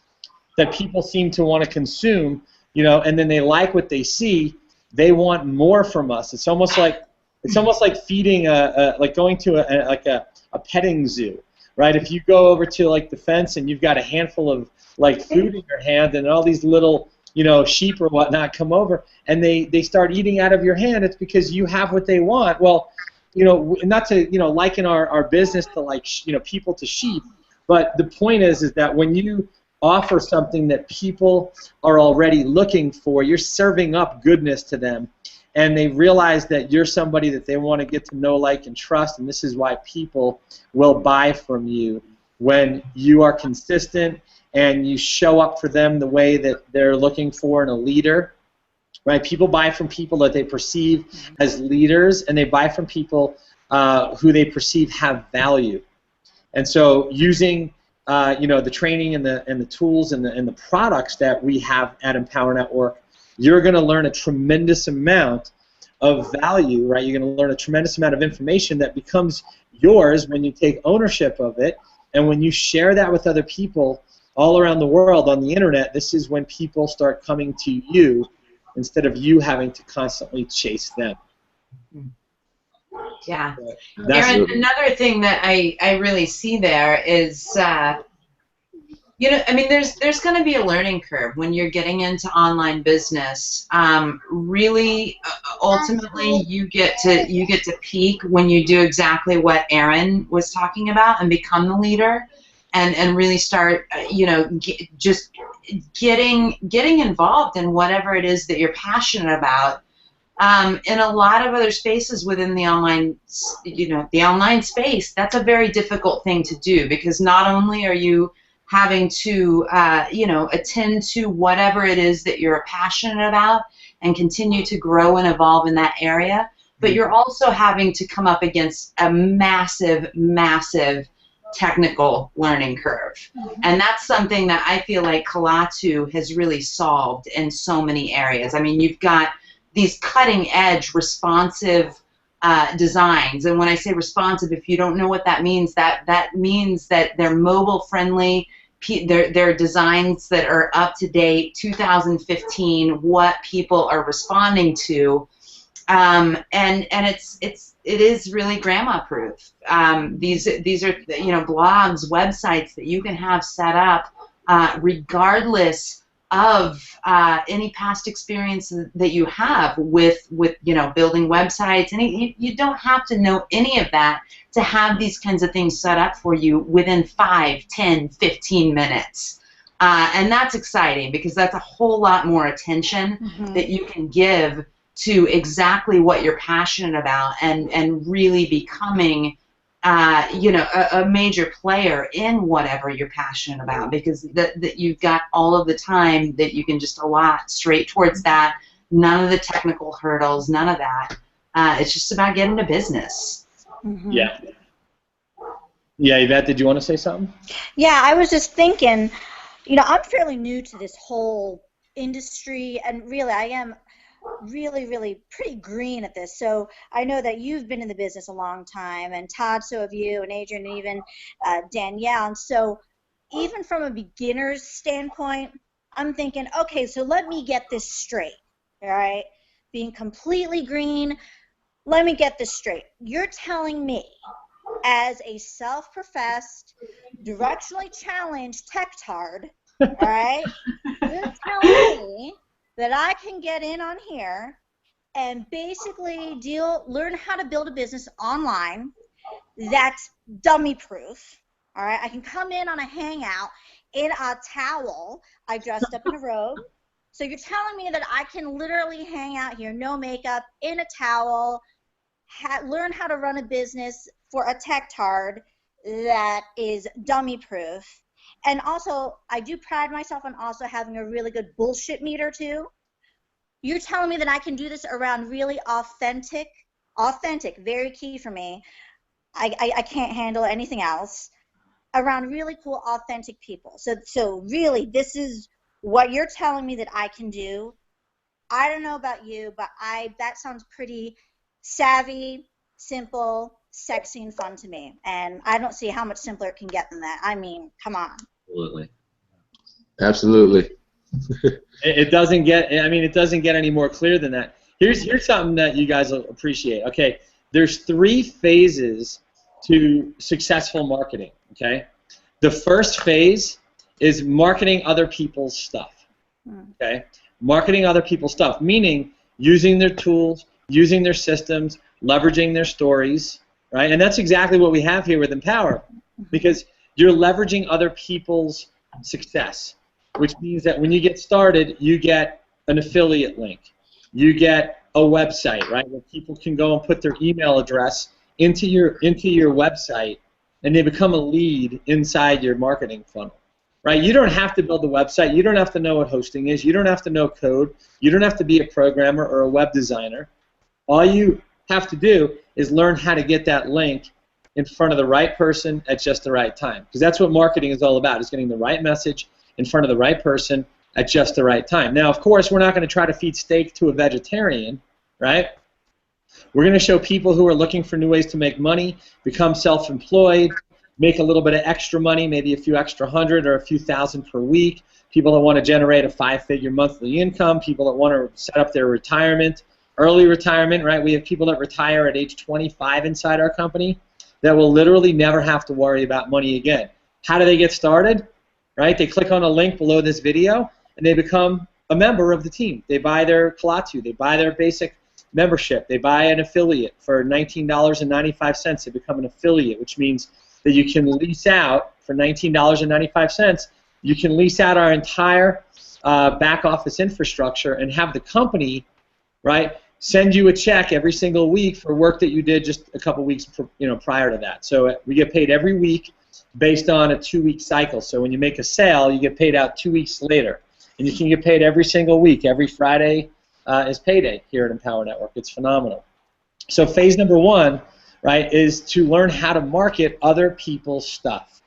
that people seem to want to consume, and then they like what they see, they want more from us. It's almost like feeding like going to a petting zoo, right? If you go over to like the fence and you've got a handful of like food in your hand, and all these little sheep or whatnot come over and they start eating out of your hand, it's because you have what they want. Well, not to liken our business to like people to sheep, but the point is that when you offer something that people are already looking for, you're serving up goodness to them, and they realize that you're somebody that they want to get to know, like, and trust, and this is why people will buy from you when you are consistent and you show up for them the way that they're looking for in a leader, right? People buy from people that they perceive as leaders, and they buy from people who they perceive have value. And so using the training and the tools and the products that we have at Empower Network, you're going to learn a tremendous amount of value, right? You're going to learn a tremendous amount of information that becomes yours when you take ownership of it, and when you share that with other people all around the world on the internet. This is when people start coming to you instead of you having to constantly chase them. Yeah. That's another thing that I really see there is, there's going to be a learning curve when you're getting into online business. Really, ultimately, you get to peak when you do exactly what Aaron was talking about and become the leader, and really start, just getting involved in whatever it is that you're passionate about. In a lot of other spaces within the online, the online space, that's a very difficult thing to do, because not only are you having to, attend to whatever it is that you're passionate about and continue to grow and evolve in that area, but you're also having to come up against a massive, massive technical learning curve. And that's something that I feel like Kalatu has really solved in so many areas. I mean, you've got these cutting-edge, responsive designs. And when I say responsive, if you don't know what that means, that means that they're mobile-friendly, they're designs that are up-to-date, 2015, what people are responding to. And it is really grandma-proof. These are blogs, websites that you can have set up regardless of any past experience that you have with building websites. And you don't have to know any of that to have these kinds of things set up for you within 5, 10, 15 minutes. And that's exciting, because that's a whole lot more attention that you can give to exactly what you're passionate about, and really becoming a major player in whatever you're passionate about, because that you've got all of the time that you can just allot straight towards that. None of the technical hurdles, none of that. It's just about getting to business. Yeah. Yeah, Yvette, did you want to say something? Yeah, I was just thinking, I'm fairly new to this whole industry, and really I am really, really pretty green at this. So I know that you've been in the business a long time, and Todd, so have you, and Adrian, and even Danielle. And so even from a beginner's standpoint, I'm thinking, okay, so let me get this straight, all right? Being completely green, let me get this straight. You're telling me, as a self-professed, directionally challenged tech-tard, all right, you're telling me that I can get in on here and basically learn how to build a business online that's dummy-proof. All right, I can come in on a hangout in a towel. I dressed up in a robe. So you're telling me that I can literally hang out here, no makeup, in a towel, learn how to run a business for a tech-tard that is dummy-proof. And also, I do pride myself on also having a really good bullshit meter, too. You're telling me that I can do this around really authentic, very key for me. I can't handle anything else. Around really cool, authentic people. So really, this is what you're telling me that I can do. I don't know about you, but that sounds pretty savvy, simple, sexy and fun to me. And I don't see how much simpler it can get than that. I mean, come on. Absolutely. Absolutely. It doesn't get. I mean, it doesn't get any more clear than that. Here's something that you guys will appreciate. Okay, there's 3 phases to successful marketing. Okay, the first phase is marketing other people's stuff. Okay, marketing other people's stuff, meaning using their tools, using their systems, leveraging their stories, right? And that's exactly what we have here with Empower, because you're leveraging other people's success, which means that when you get started, you get an affiliate link. You get a website, right, where people can go and put their email address into your website, and they become a lead inside your marketing funnel, right? You don't have to build the website. You don't have to know what hosting is. You don't have to know code. You don't have to be a programmer or a web designer. All you have to do is learn how to get that link in front of the right person at just the right time, because that's what marketing is all about, is getting the right message in front of the right person at just the right time. Now, of course, we're not going to try to feed steak to a vegetarian, right? We're going to show people who are looking for new ways to make money, become self-employed, make a little bit of extra money, maybe a few extra hundred or a few thousand per week, people that want to generate a 5-figure monthly income, people that want to set up their retirement, early retirement, right? We have people that retire at age 25 inside our company that will literally never have to worry about money again. How do they get started? Right? They click on a link below this video, and they become a member of the team. They buy their Kalatu. They buy their basic membership. They buy an affiliate for $19.95. They become an affiliate, which means that you can lease out for $19.95. You can lease out our entire back office infrastructure and have the company, right, send you a check every single week for work that you did just a couple weeks prior to that. So we get paid every week based on a 2-week cycle. So when you make a sale, you get paid out 2 weeks later. And you can get paid every single week. Every Friday is payday here at Empower Network. It's phenomenal. So phase number 1, right, is to learn how to market other people's stuff,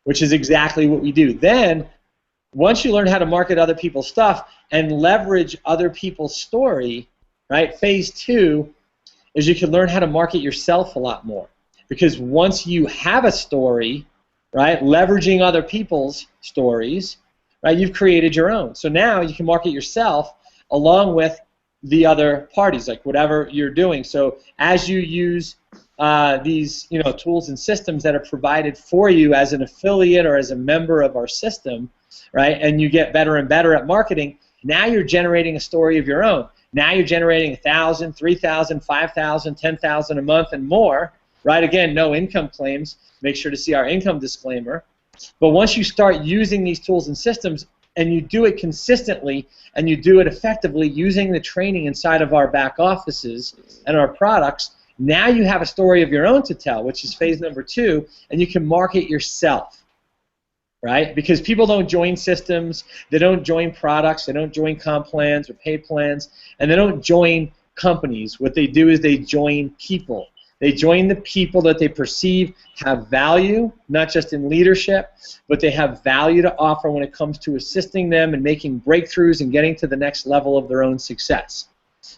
which is exactly what we do. Then, once you learn how to market other people's stuff and leverage other people's story, right, phase 2 is you can learn how to market yourself a lot more. Because once you have a story, right, leveraging other people's stories, right, you've created your own. So now you can market yourself along with the other parties, like whatever you're doing. So as you use these tools and systems that are provided for you as an affiliate or as a member of our system, right, and you get better and better at marketing, now you're generating a story of your own. Now you're generating 1,000, 3,000, 5,000, 10,000 a month and more, right? Again, no income claims. Make sure to see our income disclaimer. But once you start using these tools and systems and you do it consistently and you do it effectively using the training inside of our back offices and our products, now you have a story of your own to tell, which is phase number 2, and you can market yourself, right? Because people don't join systems, they don't join products, they don't join comp plans or paid plans, and they don't join companies. What they do is they join people. They join the people that they perceive have value, not just in leadership, but they have value to offer when it comes to assisting them and making breakthroughs and getting to the next level of their own success.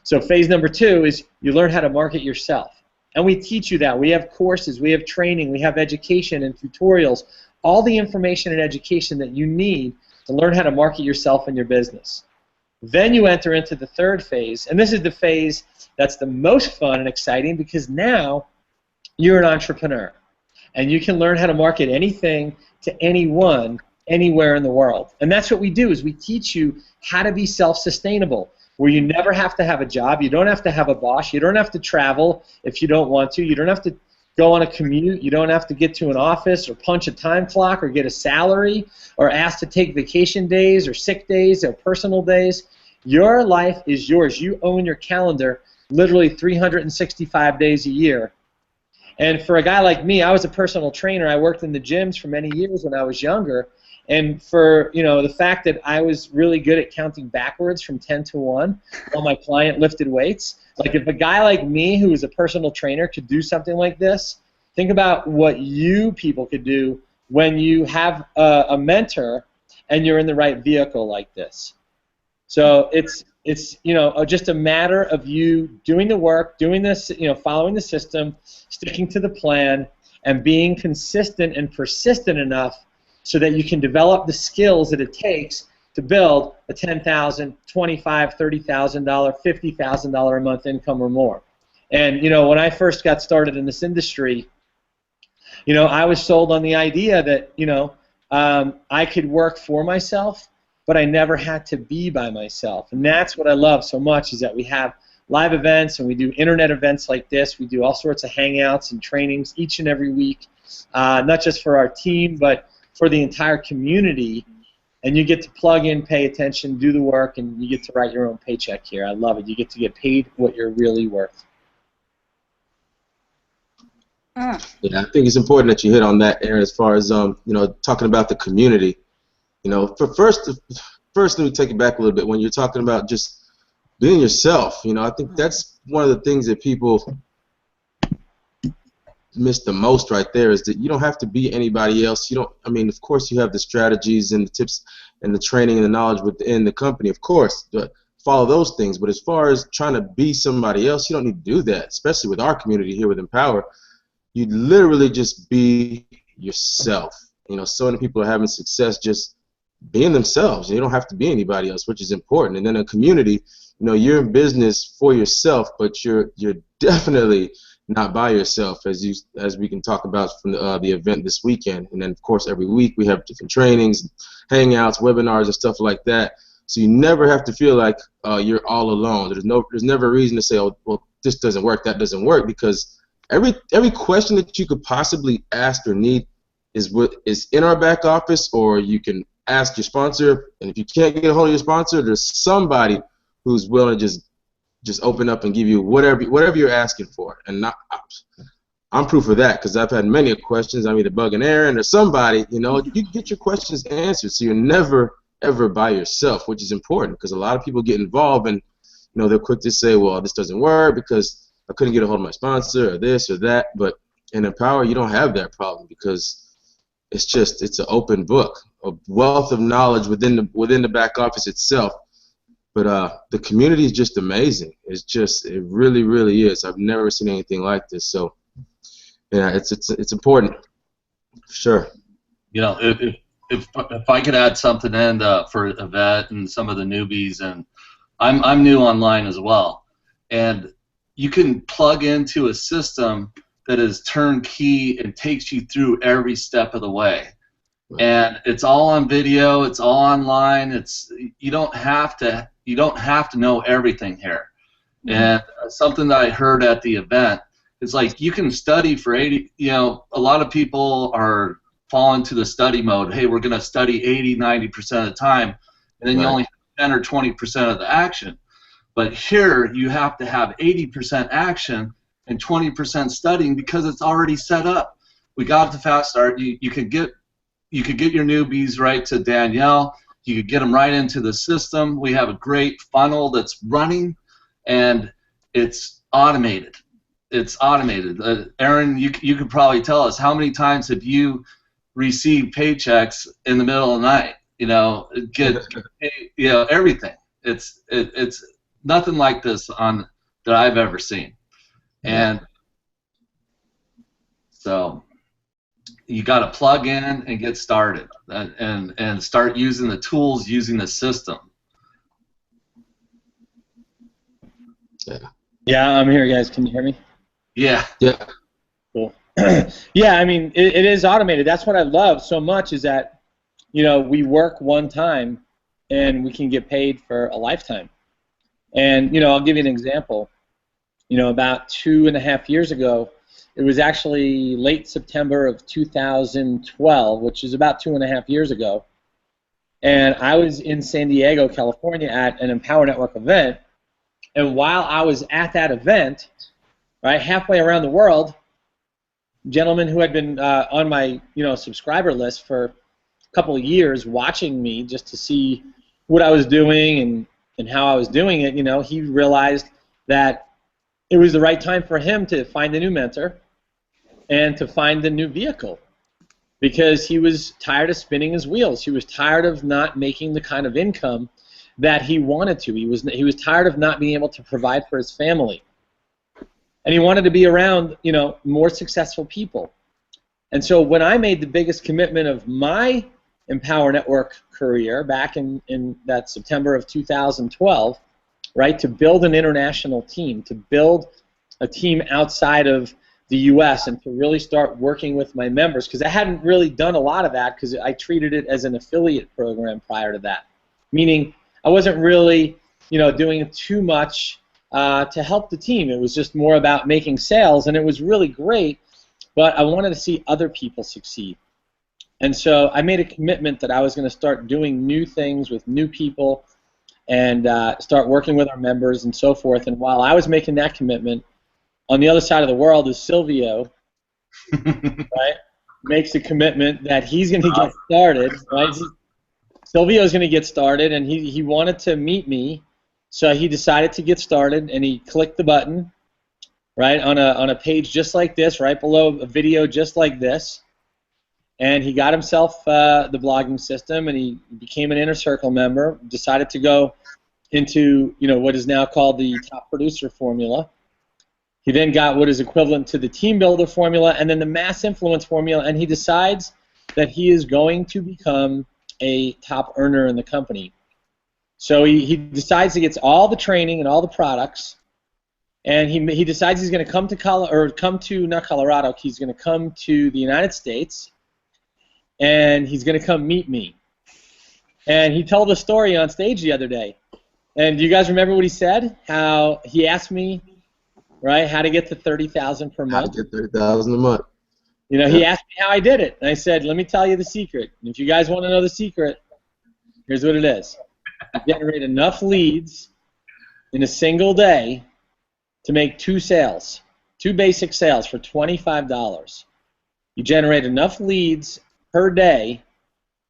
So phase number 2 is you learn how to market yourself. And we teach you that. We have courses, we have training, we have education and tutorials, all the information and education that you need to learn how to market yourself and your business. Then you enter into the 3rd phase, and this is the phase that's the most fun and exciting because now you're an entrepreneur and you can learn how to market anything to anyone anywhere in the world. And that's what we do, is we teach you how to be self-sustainable, where you never have to have a job, you don't have to have a boss, you don't have to travel if you don't want to, you don't have to go on a commute, you don't have to get to an office or punch a time clock or get a salary or ask to take vacation days or sick days or personal days. Your life is yours. You own your calendar literally 365 days a year. And for a guy like me, I was a personal trainer. I worked in the gyms for many years when I was younger. And for the fact that I was really good at counting backwards from 10 to 1 while my client lifted weights, like if a guy like me who is a personal trainer could do something like this, think about what you people could do when you have a mentor and you're in the right vehicle like this. So it's It's just a matter of you doing the work, doing this, following the system, sticking to the plan, and being consistent and persistent enough so that you can develop the skills that it takes to build a $10,000, $25,000, $30,000, $50,000 a month income or more. And when I first got started in this industry, I was sold on the idea that I could work for myself, but I never had to be by myself. And that's what I love so much, is that we have live events and we do internet events like this. We do all sorts of hangouts and trainings each and every week, not just for our team, but for the entire community. And you get to plug in, pay attention, do the work, and you get to write your own paycheck here. I love it. You get to get paid what you're really worth. Yeah, I think it's important that you hit on that, Aaron, as far as talking about the community. First, let me take it back a little bit. When you're talking about just being yourself, I think that's one of the things that people miss the most right there, is that you don't have to be anybody else. Of course you have the strategies and the tips and the training and the knowledge within the company, of course, but follow those things. But as far as trying to be somebody else, you don't need to do that, especially with our community here with Empower. You literally just be yourself. So many people are having success just being themselves. You don't have to be anybody else, which is important. And then a community, you're in business for yourself, but you're definitely not by yourself, as we can talk about from the event this weekend. And then, of course, every week we have different trainings, hangouts, webinars, and stuff like that. So you never have to feel like you're all alone. There's never a reason to say, oh, well, this doesn't work, that doesn't work, because every question that you could possibly ask or need is in our back office, or you can ask your sponsor. And if you can't get a hold of your sponsor, there's somebody who's willing to just open up and give you whatever you're asking for. And I'm proof of that, because I've had many questions. I'm either bugging Aaron or somebody. You get your questions answered, so you're never ever by yourself, which is important, because a lot of people get involved and they're quick to say, well, this doesn't work because I couldn't get a hold of my sponsor, or this or that. But in Empower, you don't have that problem, because it's an open book, a wealth of knowledge within the back office itself. But the community is just amazing. It really, really is. I've never seen anything like this. So yeah, it's important, for sure. If I could add something in for Yvette and some of the newbies, and I'm new online as well, and you can plug into a system that is turnkey and takes you through every step of the way. And it's all on video, it's all online. You don't have to know everything here. And something that I heard at the event is, like, you can study for 80, a lot of people are fall into the study mode. Hey, we're going to study 80-90% of the time, and then you only have 10 or 20% of the action. But here you have to have 80% action and 20% studying, because it's already set up. We got the fast start. You could get your newbies right to Danielle. You could get them right into the system. We have a great funnel that's running, and it's automated. It's automated. Aaron, you could probably tell us, how many times have you received paychecks in the middle of the night? Everything. It's nothing like this that I've ever seen. And so you got to plug in and get started, and start using the tools, using the system. Yeah, I'm here, guys. Can you hear me? Yeah. Cool. Yeah, it is automated. That's what I love so much, is that we work one time and we can get paid for a lifetime. And I'll give you an example. About 2.5 years ago, it was actually late September of 2012, which is about 2.5 years ago, and I was in San Diego, California, at an Empower Network event. And while I was at that event, right, halfway around the world, gentlemen who had been on my subscriber list for a couple of years, watching me just to see what I was doing and how I was doing it, he realized that it was the right time for him to find a new mentor and to find a new vehicle, because he was tired of spinning his wheels. He was tired of not making the kind of income that he wanted to. He was tired of not being able to provide for his family, and he wanted to be around, you know, more successful people. And so when I made the biggest commitment of my Empower Network career back in that September of 2012, right, to build an international team, to build a team outside of the U.S. and to really start working with my members, because I hadn't really done a lot of that because I treated it as an affiliate program prior to that, meaning I wasn't really, you know, doing too much to help the team. It was just more about making sales, and it was really great, but I wanted to see other people succeed. And so I made a commitment that I was going to start doing new things with new people and start working with our members and so forth. And while I was making that commitment, on the other side of the world is Silvio, right? Makes a commitment that he's going to get started, right? Silvio's going to get started, and he wanted to meet me, so he decided to get started, and he clicked the button, right, on a page just like this, right below a video just like this, and he got himself the blogging system, and he became an Inner Circle member, decided to go into, you know, what is now called the Top Producer Formula. He then got what is equivalent to the Team Builder Formula and then the Mass Influence Formula, and he decides that he is going to become a top earner in the company. So he decides he gets all the training and all the products, and he decides he's going to come to not Colorado, he's going to come to the United States, and he's going to come meet me. And he told a story on stage the other day. And do you guys remember what he said? How he asked me, right, how to get to 30,000 per month. How to get 30,000 a month. You know, he asked me how I did it, and I said, let me tell you the secret. And if you guys want to know the secret, here's what it is. You generate enough leads in a single day to make 2 sales, 2 basic sales for $25. You generate enough leads per day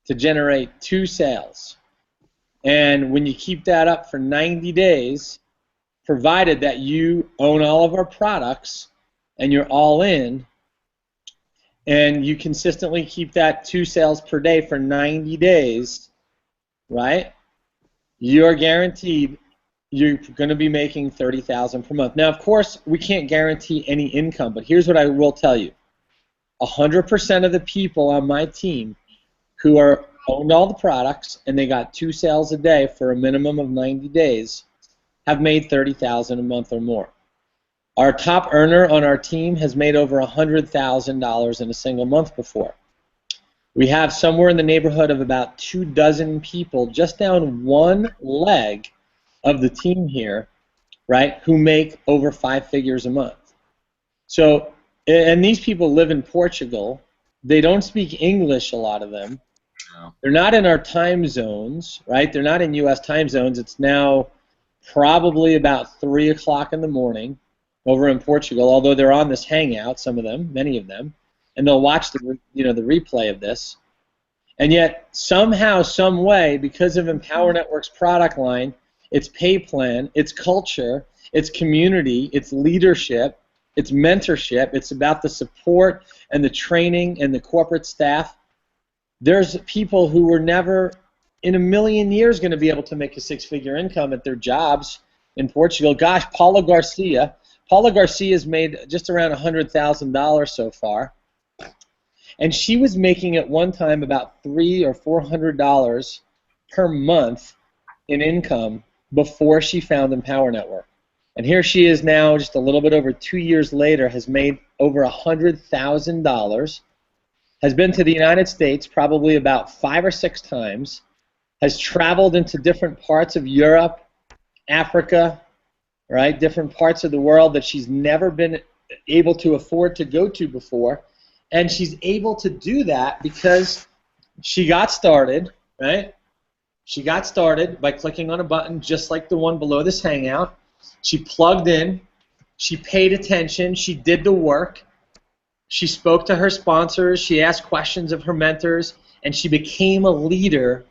to generate 2 sales. And when you keep that up for 90 days, provided that you own all of our products and you're all in, and you consistently keep that 2 sales per day for 90 days, right, you're guaranteed you're going to be making $30,000 per month. Now, of course, we can't guarantee any income, but here's what I will tell you. 100% of the people on my team who owned all the products and they got 2 sales a day for a minimum of 90 days have made $30,000 a month or more. Our top earner on our team has made over $100,000 in a single month before. We have somewhere in the neighborhood of about 24 people just down one leg of the team here, right, who make over 5 figures a month. So, and these people live in Portugal. They don't speak English, a lot of them. No. They're not in our time zones, right? They're not in U.S. time zones. It's now probably about 3 o'clock in the morning over in Portugal, although they're on this hangout, some of them, many of them, and they'll watch the replay of this. And yet, somehow, some way, because of Empower Network's product line, its pay plan, its culture, its community, its leadership, its mentorship, it's about the support and the training and the corporate staff. There's people who were never in a million years going to be able to make a 6-figure income at their jobs in Portugal. Gosh, Paula Garcia has made just around $100,000 so far, and she was making at one time about $300 or $400 per month in income before she found Empower Network. And here she is now, just a little bit over 2 years later, has made over $100,000, has been to the United States probably about 5 or 6 times, has traveled into different parts of Europe, Africa, right, different parts of the world that she's never been able to afford to go to before, and she's able to do that because she got started, right? She got started by clicking on a button just like the one below this hangout. She plugged in, she paid attention, she did the work, she spoke to her sponsors, she asked questions of her mentors, and she became a leader.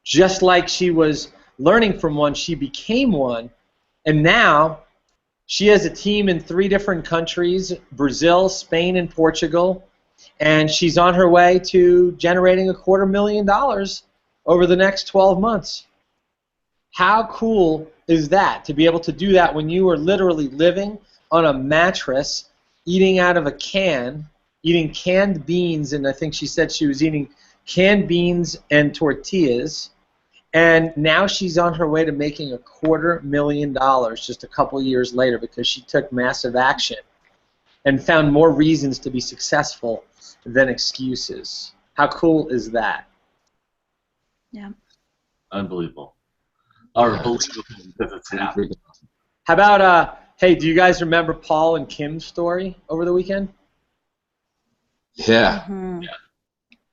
Just like she was learning from one, she became one, and now she has a team in 3 different countries, Brazil, Spain, and Portugal, and she's on her way to generating $250,000 over the next 12 months. How cool is that to be able to do that when you were literally living on a mattress, eating out of a can, eating canned beans, and I think she said she was eating canned beans and tortillas, and now she's on her way to making $250,000 just a couple years later because she took massive action and found more reasons to be successful than excuses. How cool is that? Yeah. Unbelievable. Or believable because it's happening. How about, hey, do you guys remember Paul and Kim's story over the weekend? Yeah. Mm-hmm.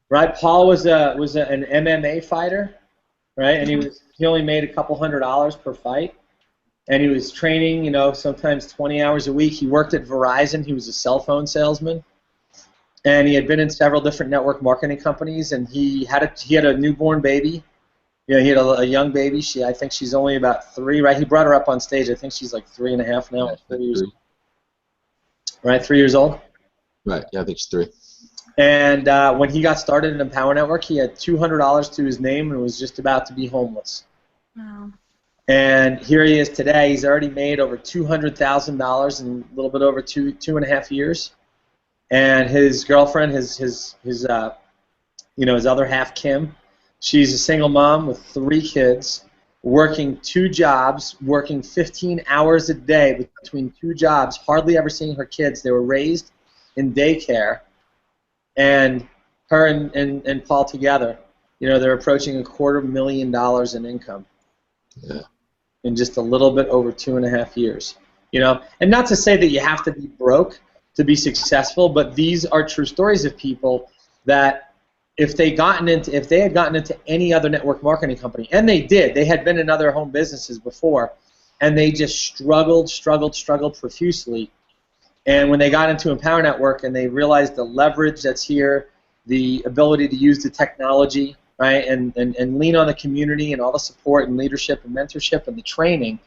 Right, Paul was an MMA fighter, right? And he only made a couple $100 per fight, and he was training, you know, sometimes 20 hours a week. He worked at Verizon. He was a cell phone salesman, and he had been in several different network marketing companies. And he had a newborn baby. You know, he had a young baby. I think she's only about 3, right? He brought her up on stage. I think she's like 3.5 now. Yeah, 4 years old. Right, 3 years old. Right. Yeah, I think it's 3. And when he got started in Empower Network, he had $200 to his name and was just about to be homeless. Wow. And here he is today. He's already made over $200,000 in a little bit over 2.5 years. And his girlfriend, his other half, Kim, she's a single mom with 3 kids, working 2 jobs, working 15 hours a day between 2 jobs, hardly ever seeing her kids. They were raised in daycare. And her and Paul together, you know, they're approaching $250,000 in income. Yeah. In just a little bit over 2.5 years. You know, and not to say that you have to be broke to be successful, but these are true stories of people that if they had gotten into any other network marketing company, and they had been in other home businesses before, and they just struggled profusely. And when they got into Empower Network and they realized the leverage that's here, the ability to use the technology, right, and lean on the community and all the support and leadership and mentorship and the training,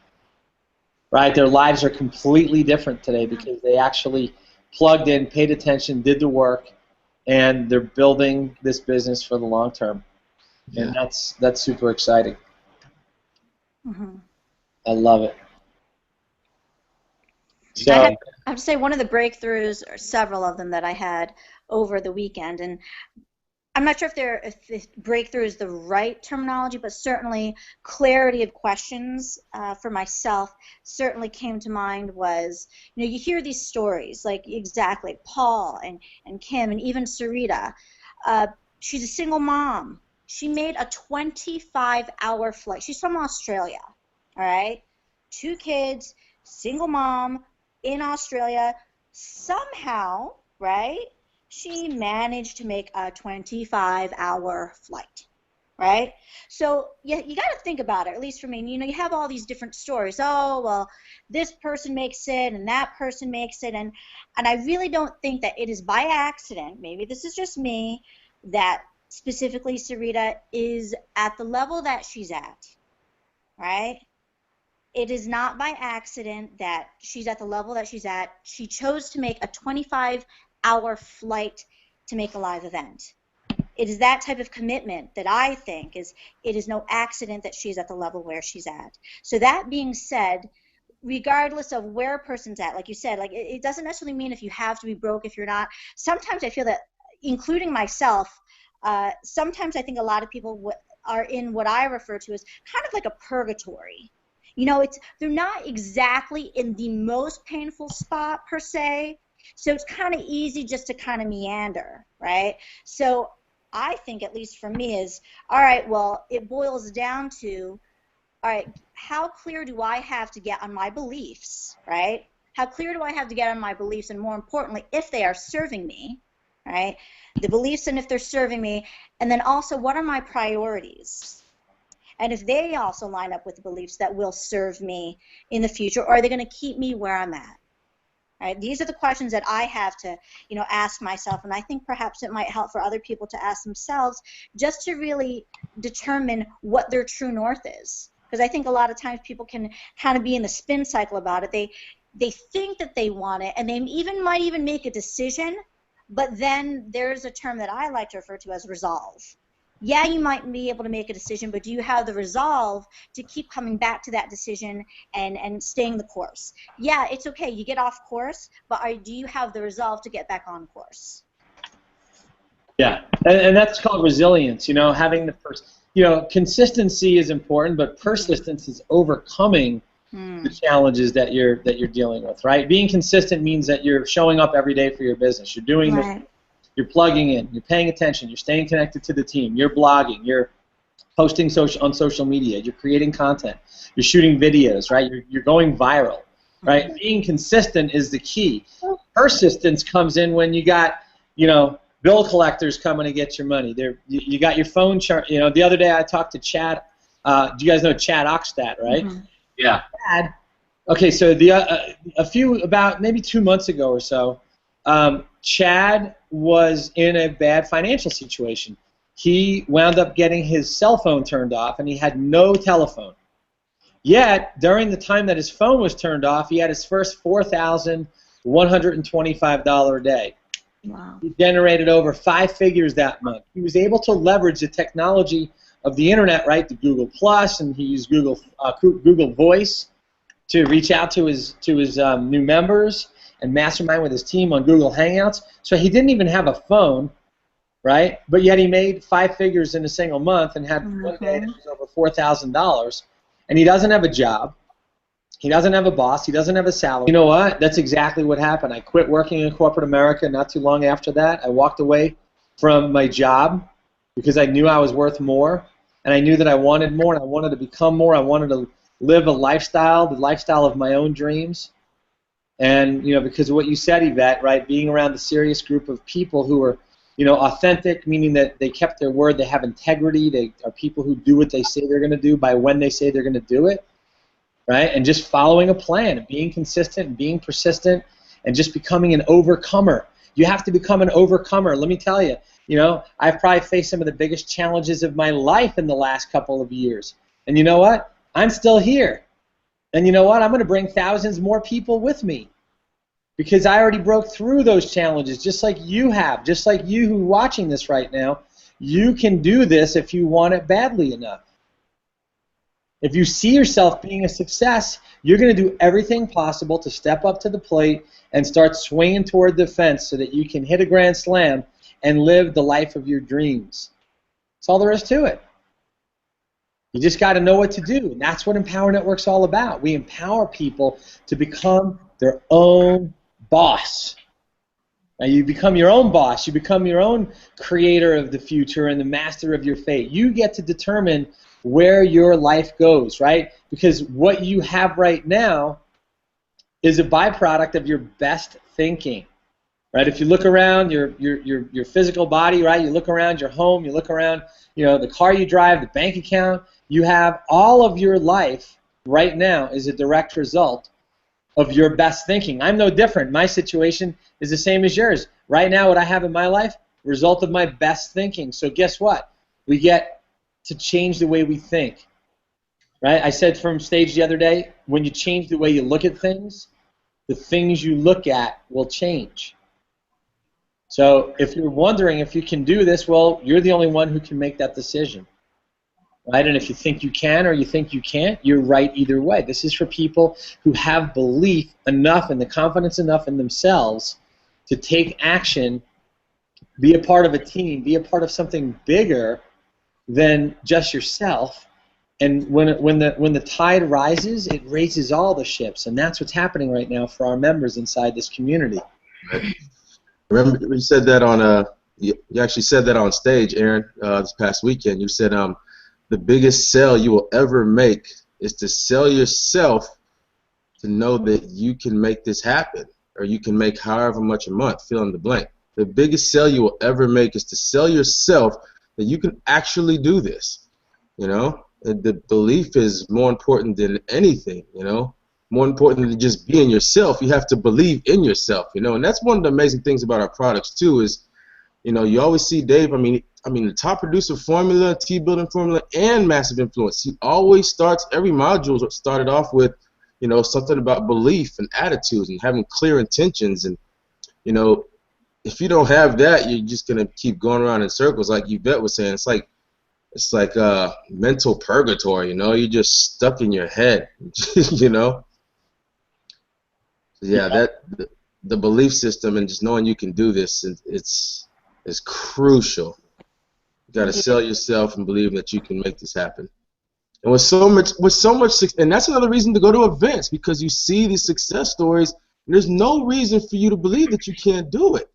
right, their lives are completely different today because they actually plugged in, paid attention, did the work, and they're building this business for the long term. Yeah. And that's super exciting. Mm-hmm. I love it. So, I have to say one of the breakthroughs, or several of them that I had over the weekend, and I'm not sure if breakthrough is the right terminology, but certainly clarity of questions for myself certainly came to mind was, you know, you hear these stories, like exactly Paul and Kim and even Sarita. She's a single mom. She made a 25-hour flight. She's from Australia, all right? 2 kids, single mom, in Australia, somehow, right, she managed to make a 25-hour flight, right? So you got to think about it, at least for me. You know, you have all these different stories. Oh, well, this person makes it and that person makes it. And I really don't think that it is by accident, maybe this is just me, that specifically Sarita is at the level that she's at, right? It is not by accident that she's at the level that she's at. She chose to make a 25-hour flight to make a live event. It is that type of commitment that I think it is no accident that she's at the level where she's at. So that being said, regardless of where a person's at, like you said, like it doesn't necessarily mean if you have to be broke, if you're not. Sometimes I feel that, including myself, sometimes I think a lot of people are in what I refer to as kind of like a purgatory. You know, they're not exactly in the most painful spot per se, so it's kind of easy just to kind of meander, right? So I think, at least for me, is, all right, well, it boils down to, all right, how clear do I have to get on my beliefs, right? How clear do I have to get on my beliefs, and more importantly, if they are serving me, right? The beliefs, and if they're serving me, and then also, what are my priorities? And if they also line up with the beliefs that will serve me in the future, or are they going to keep me where I'm at? Right? These are the questions that I have to, you know, ask myself, and I think perhaps it might help for other people to ask themselves, just to really determine what their true north is. Because I think a lot of times people can kind of be in the spin cycle about it. They think that they want it, and they might make a decision, but then there's a term that I like to refer to as resolve. Yeah, you might be able to make a decision, but do you have the resolve to keep coming back to that decision and staying the course? Yeah, it's okay. You get off course, but do you have the resolve to get back on course? Yeah, and that's called resilience. You know, having consistency is important, but persistence is overcoming the challenges that you're dealing with, right? Being consistent means that you're showing up every day for your business. You're doing Right. you're plugging in, you're paying attention, you're staying connected to the team, you're blogging, you're posting on social media, you're creating content, you're shooting videos, right? You're going viral, right? Being consistent is the key. Persistence comes in when you got, bill collectors coming to get your money. You got your phone chart. The other day I talked to Chad. Do you guys know Chad Oxtat, right? Mm-hmm. Yeah. Chad. Okay, so about maybe 2 months ago or so, Chad was in a bad financial situation. He wound up getting his cell phone turned off, and he had no telephone. Yet, during the time that his phone was turned off, he had his first $4,125 a day. Wow. He generated over 5 figures that month. He was able to leverage the technology of the internet, right, to Google Plus, and he used Google Voice to reach out to his new members and mastermind with his team on Google Hangouts. So he didn't even have a phone, right? But yet he made 5 figures in a single month and had one day that was over $4,000. And he doesn't have a job. He doesn't have a boss. He doesn't have a salary. You know what? That's exactly what happened. I quit working in corporate America not too long after that. I walked away from my job because I knew I was worth more, and I knew that I wanted more, and I wanted to become more. I wanted to live a lifestyle, the lifestyle of my own dreams. And, because of what you said, Yvette, right, being around a serious group of people who are, authentic, meaning that they kept their word, they have integrity, they are people who do what they say they're going to do by when they say they're going to do it, right, and just following a plan and being consistent and being persistent and just becoming an overcomer. You have to become an overcomer. Let me tell you, I've probably faced some of the biggest challenges of my life in the last couple of years. And you know what? I'm still here. And you know what? I'm going to bring thousands more people with me because I already broke through those challenges just like you have, just like you who are watching this right now. You can do this if you want it badly enough. If you see yourself being a success, you're going to do everything possible to step up to the plate and start swinging toward the fence so that you can hit a grand slam and live the life of your dreams. That's all there is to it. You just got to know what to do. And that's what Empower Network's all about. We empower people to become their own boss. Now, you become your own boss. You become your own creator of the future and the master of your fate. You get to determine where your life goes, right? Because what you have right now is a byproduct of your best thinking, right? If you look around your physical body, right? You look around your home, you look around, the car you drive, the bank account, you have all of your life right now is a direct result of your best thinking. I'm no different. My situation is the same as yours. Right now, what I have in my life, result of my best thinking. So guess what? We get to change the way we think, right? I said from stage the other day, when you change the way you look at things, the things you look at will change. So if you're wondering if you can do this, well, you're the only one who can make that decision, right? And if you think you can or you think you can't, you're right either way. This is for people who have belief enough and the confidence enough in themselves to take action, be a part of a team, be a part of something bigger than just yourself. And when the tide rises, it raises all the ships, and that's what's happening right now for our members inside this community. Right. Remember, you said that on you actually said that on stage, Aaron, this past weekend. You said the biggest sell you will ever make is to sell yourself to know that you can make this happen, or you can make however much a month, fill in the blank. The biggest sell you will ever make is to sell yourself that you can actually do this. The belief is more important than anything, more important than just being yourself. You have to believe in yourself, and that's one of the amazing things about our products too is, you always see Dave, I mean the top producer formula, T-building formula, and massive influence. He always starts, every module started off with, something about belief and attitudes and having clear intentions. And, if you don't have that, you're just going to keep going around in circles. Like Yvette was saying, it's like it's like mental purgatory, you know. You're just stuck in your head, you know. Yeah, that the belief system and just knowing you can do this, it's crucial. You got to sell yourself and believe that you can make this happen. And and that's another reason to go to events, because you see these success stories, and there's no reason for you to believe that you can't do it.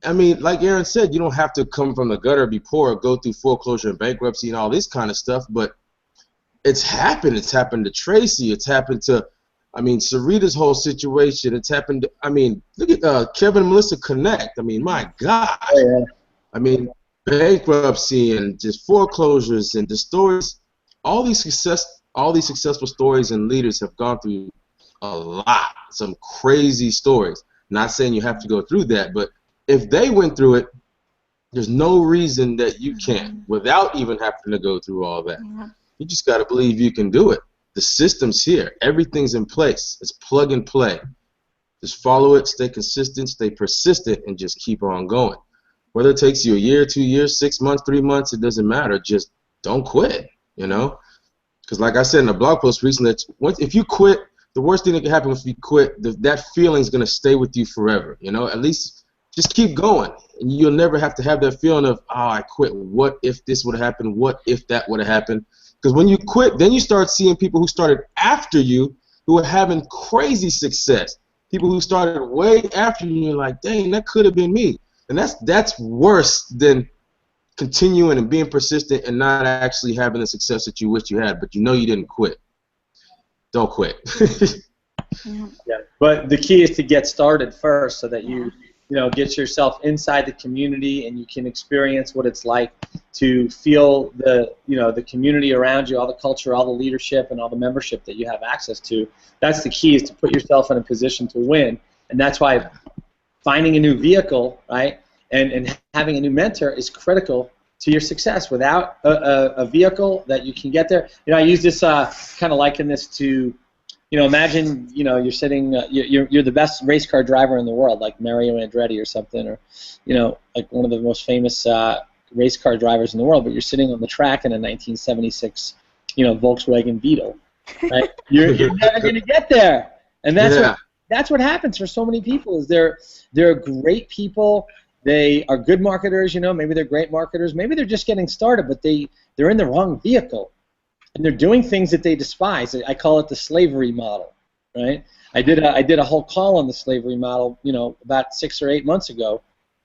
I mean, like Aaron said, you don't have to come from the gutter, be poor, or go through foreclosure and bankruptcy and all this kind of stuff, but it's happened. It's happened to Tracy. It's happened to, I mean, Sarita's whole situation. It's happened to, I mean, look at Kevin and Melissa Connect. I mean, my gosh. Oh, yeah. I mean, bankruptcy and just foreclosures and the stories. All these successful stories and leaders have gone through a lot, some crazy stories. Not saying you have to go through that, but if they went through it, there's no reason that you can't, without even having to go through all that. You just got to believe you can do it. The system's here. Everything's in place. It's plug and play. Just follow it, stay consistent, stay persistent, and just keep on going. Whether it takes you a year, 2 years, 6 months, 3 months, it doesn't matter. Just don't quit, you know? Because like I said in a blog post recently, if you quit, the worst thing that can happen if you quit, that feeling's going to stay with you forever, you know? At least just keep going. And you'll never have to have that feeling of, oh, I quit. What if this would have happened? What if that would have happened? Because when you quit, then you start seeing people who started after you who are having crazy success. People who started way after you, you're like, dang, that could have been me. And that's worse than continuing and being persistent and not actually having the success that you wish you had, but you know you didn't quit. Don't quit. Yeah, but the key is to get started first, so that you get yourself inside the community and you can experience what it's like to feel the community around you, all the culture, all the leadership, and all the membership that you have access to. That's the key, is to put yourself in a position to win, and that's why finding a new vehicle, right, and having a new mentor is critical to your success. Without a vehicle that you can get there, I use this kind of liken this to, imagine you're sitting, you're the best race car driver in the world, like Mario Andretti or something, or like one of the most famous race car drivers in the world, but you're sitting on the track in a 1976 Volkswagen Beetle, right? You're never going to get there, and that's what happens for so many people. Is they're great people. They are good marketers, maybe they're great marketers, maybe they're just getting started, but they're in the wrong vehicle, and they're doing things that they despise. I call it the slavery model, right? I did a whole call on the slavery model, about 6 or 8 months ago,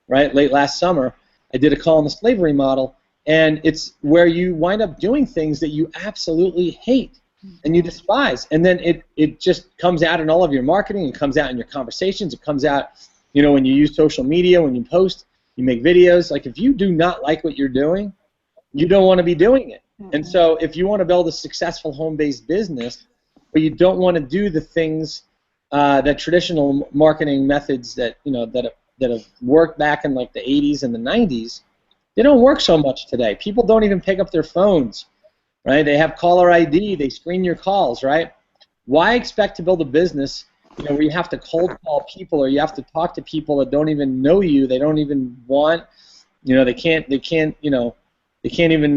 right, late last summer. I did a call on the slavery model, and it's where you wind up doing things that you absolutely hate and you despise, and then it just comes out in all of your marketing. It comes out in your conversations. It comes out, when you use social media, when you post, you make videos. Like, if you do not like what you're doing, you don't want to be doing it. And so if you want to build a successful home-based business, but you don't want to do the things that traditional marketing methods that have worked back in like the 80s and the 90s, they don't work so much today. People don't even pick up their phones, right? They have caller ID. They screen your calls, right? Why expect to build a business where you have to cold call people, or you have to talk to people that don't even know you? They don't even want, they can't even,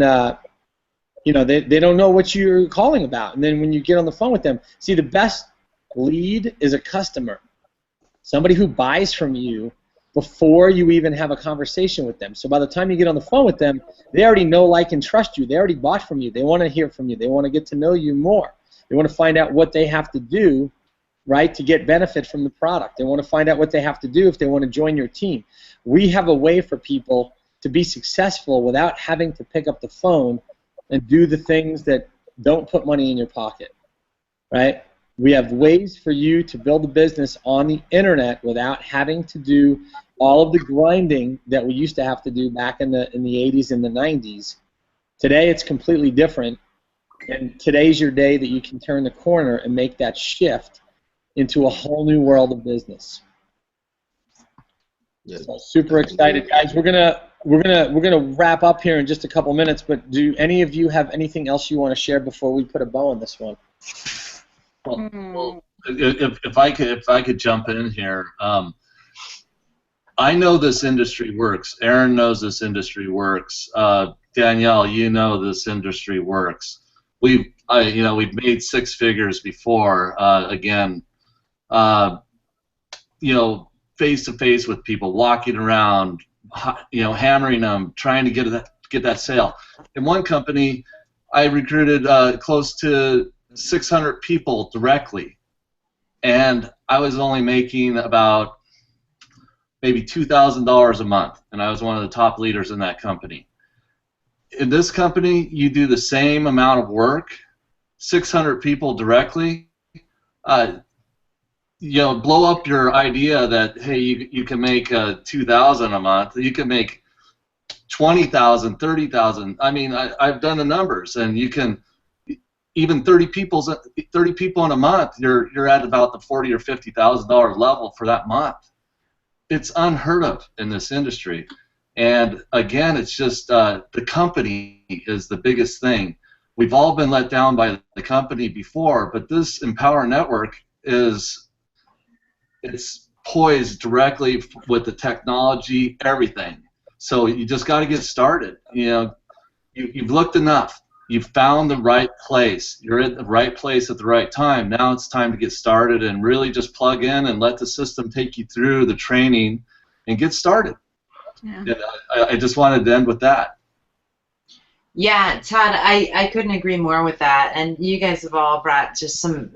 they don't know what you're calling about. And then when you get on the phone with them, see, the best lead is a customer, somebody who buys from you before you even have a conversation with them. So by the time you get on the phone with them, they already know, like, and trust you. They already bought from you. They want to hear from you. They want to get to know you more. They want to find out what they have to do, right, to get benefit from the product. They want to find out what they have to do if they want to join your team. We have a way for people to be successful without having to pick up the phone and do the things that don't put money in your pocket, right? We have ways for you to build a business on the internet without having to do all of the grinding that we used to have to do back in the 80s and the 90s. Today it's completely different, and today's your day that you can turn the corner and make that shift into a whole new world of business. Yeah. So super excited, guys. We're gonna wrap up here in just a couple minutes, but do any of you have anything else you want to share before we put a bow on this one? Well, if I could jump in here, I know this industry works. Aaron knows this industry works. Danielle, you know this industry works. We've made six figures before. Again, uh, face to face with people, walking around, hammering them, trying to get that sale. In one company, I recruited close to 600 people directly, and I was only making about maybe $2,000 a month, and I was one of the top leaders in that company. In this company, you do the same amount of work, 600 people directly. Blow up your idea that, hey, you can make $2,000 a month. You can make 20,000, 30,000. I mean, I've done the numbers, and you can even 30 people in a month. You're at about the $40,000 or $50,000 level for that month. It's unheard of in this industry. And again, it's just the company is the biggest thing. We've all been let down by the company before, but this Empower Network it's poised directly with the technology, everything. So you just got to get started. You've looked enough. You've found the right place. You're at the right place at the right time. Now it's time to get started and really just plug in and let the system take you through the training and get started. Yeah. And I just wanted to end with that. Yeah, Todd, I couldn't agree more with that. And you guys have all brought just some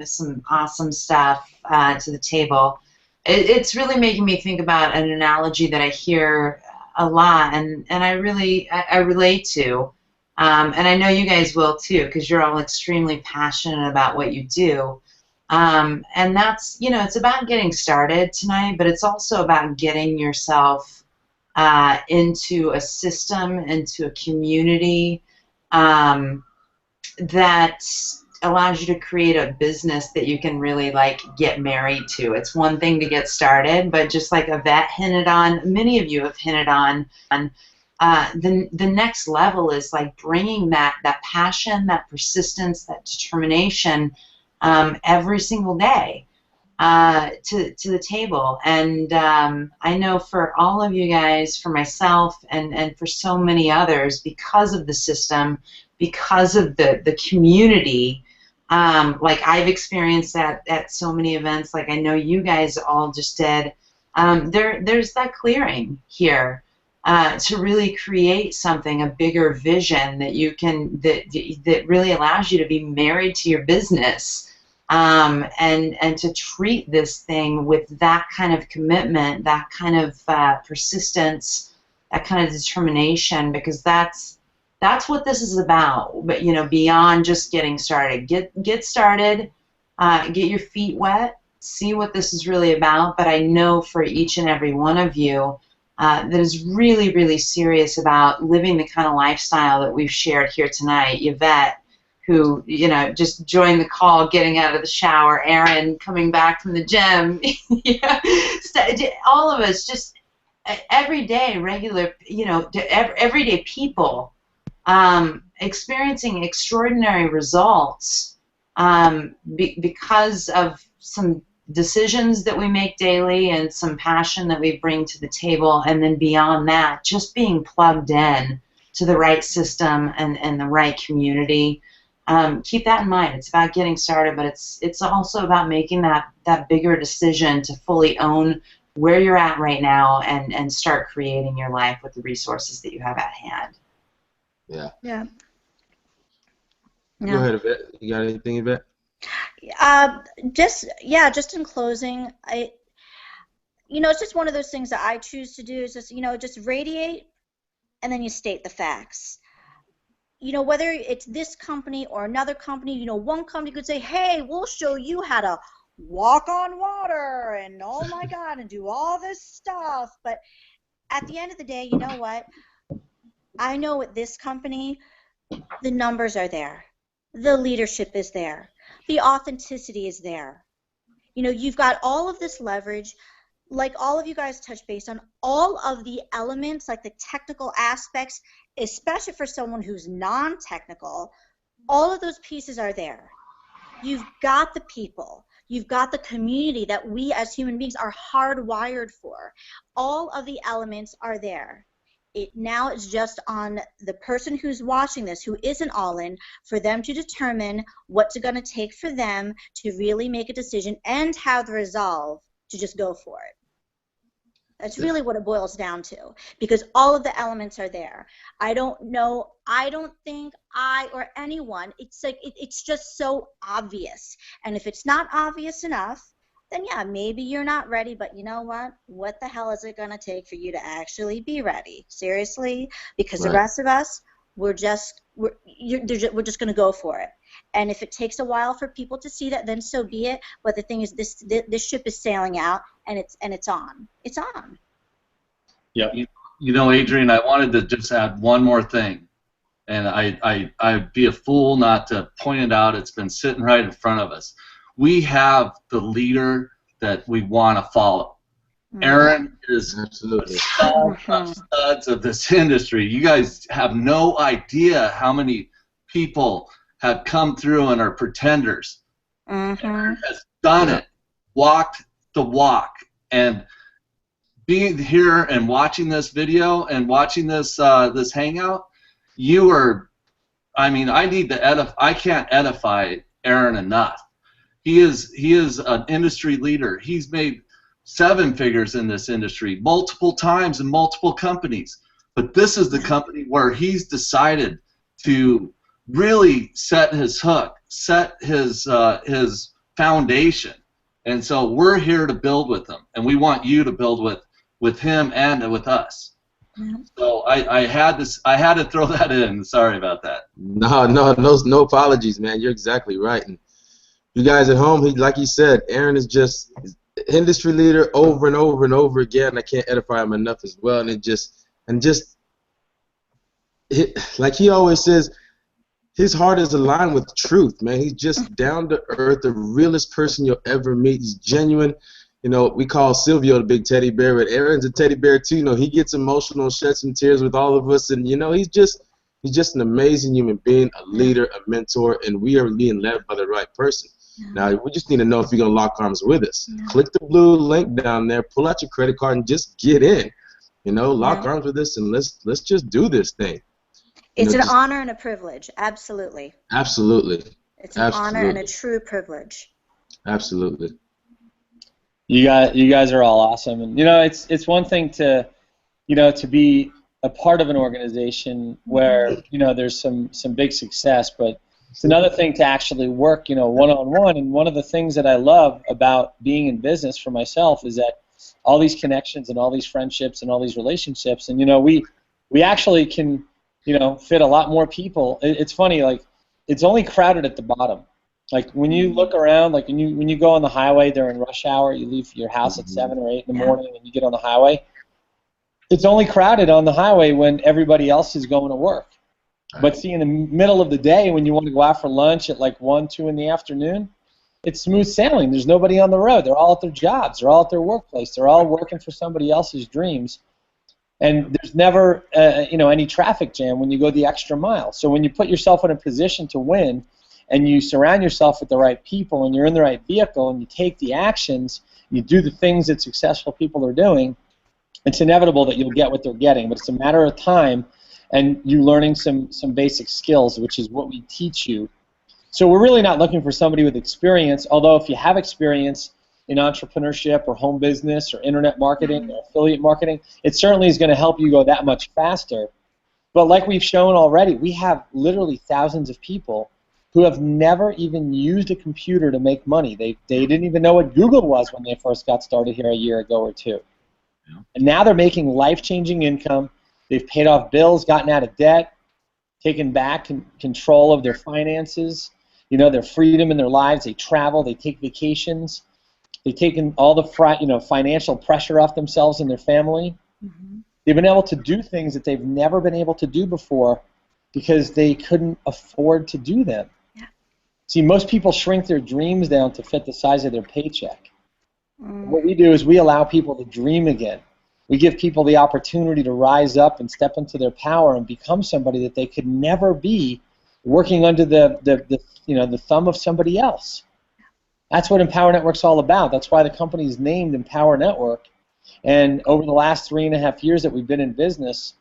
awesome stuff to the table. It's really making me think about an analogy that I hear a lot, and I relate to. And I know you guys will too, because you're all extremely passionate about what you do. And that's, it's about getting started tonight, but it's also about getting yourself into a system, into a community that allows you to create a business that you can really get married to. It's one thing to get started, but just like Yvette hinted on, many of you have hinted on, the next level is bringing that passion, that persistence, that determination every single day to the table. And I know for all of you guys, for myself, and for so many others, because of the system, because of the community, I've experienced that at so many events, I know you guys all just did, there's that clearing here to really create something, a bigger vision that you can, that really allows you to be married to your business, and to treat this thing with that kind of commitment, that kind of persistence, that kind of determination, because that's what this is about. But beyond just getting started, get started, get your feet wet, see what this is really about. But I know for each and every one of you that is really, really serious about living the kind of lifestyle that we've shared here tonight. Yvette, who just joined the call, getting out of the shower. Aaron, coming back from the gym. Yeah. All of us, just everyday, regular, everyday people, experiencing extraordinary results because of some decisions that we make daily and some passion that we bring to the table. And then beyond that, just being plugged in to the right system and the right community. Keep that in mind. It's about getting started, but it's also about making that bigger decision to fully own where you're at right now and start creating your life with the resources that you have at hand. Yeah. Yeah. Go ahead, Yvette. You got anything, Yvette? Just in closing, it's just one of those things that I choose to do is just radiate, and then you state the facts. Whether it's this company or another company, one company could say, hey, we'll show you how to walk on water and oh my God, and do all this stuff. But at the end of the day, you know what? I know at this company, the numbers are there. The leadership is there. The authenticity is there. You've got all of this leverage, like all of you guys touch base on, all of the elements, like the technical aspects, especially for someone who's non-technical, all of those pieces are there. You've got the people. You've got the community that we as human beings are hardwired for. All of the elements are there. now it's just on the person who's watching this, who isn't all in, for them to determine what's going to take for them to really make a decision and have the resolve to just go for it. That's really what it boils down to, because all of the elements are there. I don't think I or anyone, it's like it's just so obvious. And if it's not obvious enough, then yeah, maybe you're not ready, but you know what? What the hell is it going to take for you to actually be ready? Seriously? Because the rest of us, we're just going to go for it. And if it takes a while for people to see that, then so be it. But the thing is, this ship is sailing out, and it's on. It's on. Yeah. You know, Adrian, I wanted to just add one more thing, and I'd be a fool not to point it out. It's been sitting right in front of us. We have the leader that we want to follow. Aaron is Absolutely. the studs of this industry. You guys have no idea how many people have come through and are pretenders. Aaron has done it, walked the walk, and being here and watching this video and watching this this hangout, you are, I mean, I can't edify Aaron enough. He is an industry leader. He's made 7 figures in this industry multiple times in multiple companies. But this is the company where he's decided to really set his hook, set his foundation. And so we're here to build with him, and we want you to build with him and with us. So I had to throw that in. Sorry about that. No apologies, man. You're exactly right. And you guys at home, like he said, Aaron is just industry leader over and over and over again. I can't edify him enough as well. Like he always says, his heart is aligned with truth, man. He's just down to earth, the realest person you'll ever meet. He's genuine. You know, we call Silvio the big teddy bear, but Aaron's a teddy bear too. You know, he gets emotional, sheds some tears with all of us, and you know, he's just an amazing human being, a leader, a mentor, and we are being led by the right person. Now, we just need to know if you're going to lock arms with us. Click the blue link down there, pull out your credit card, and just get in. You know, lock arms with us, and let's just do this thing. It's an honor and a privilege. Absolutely. Absolutely. It's an honor and a true privilege. Absolutely. You guys are all awesome, and you know, it's one thing to, you know, to be a part of an organization where, you know, there's some big success, but it's another thing to actually work, you know, one-on-one. And one of the things that I love about being in business for myself is that all these connections and all these friendships and all these relationships, and you know, we actually can, you know, fit a lot more people. It's funny, like, it's only crowded at the bottom. Like when you look around, like when you go on the highway during rush hour, you leave your house at 7 or 8 in the morning and you get on the highway. It's only crowded on the highway when everybody else is going to work. But see, in the middle of the day when you want to go out for lunch at like 1, 2 in the afternoon, it's smooth sailing. There's nobody on the road. They're all at their jobs. They're all at their workplace. They're all working for somebody else's dreams. And there's never you know, any traffic jam when you go the extra mile. So when you put yourself in a position to win, and you surround yourself with the right people, and you're in the right vehicle, and you take the actions, you do the things that successful people are doing, it's inevitable that you'll get what they're getting. But it's a matter of time and you learning some basic skills, which is what we teach you. So we're really not looking for somebody with experience, although if you have experience in entrepreneurship or home business or internet marketing or affiliate marketing, it certainly is going to help you go that much faster. But like we've shown already, we have literally thousands of people who have never even used a computer to make money. They didn't even know what Google was when they first got started here a year ago or two. Yeah. And now they're making life-changing income. They've paid off bills, gotten out of debt, taken back control of their finances, you know, their freedom in their lives. They travel, they take vacations. They've taken all the financial pressure off themselves and their family. They've been able to do things that they've never been able to do before because they couldn't afford to do them. See, most people shrink their dreams down to fit the size of their paycheck. What we do is we allow people to dream again. We give people the opportunity to rise up and step into their power and become somebody that they could never be working under the thumb of somebody else. That's what Empower Network's all about. That's why the company is named Empower Network. And over the last 3.5 years that we've been in business,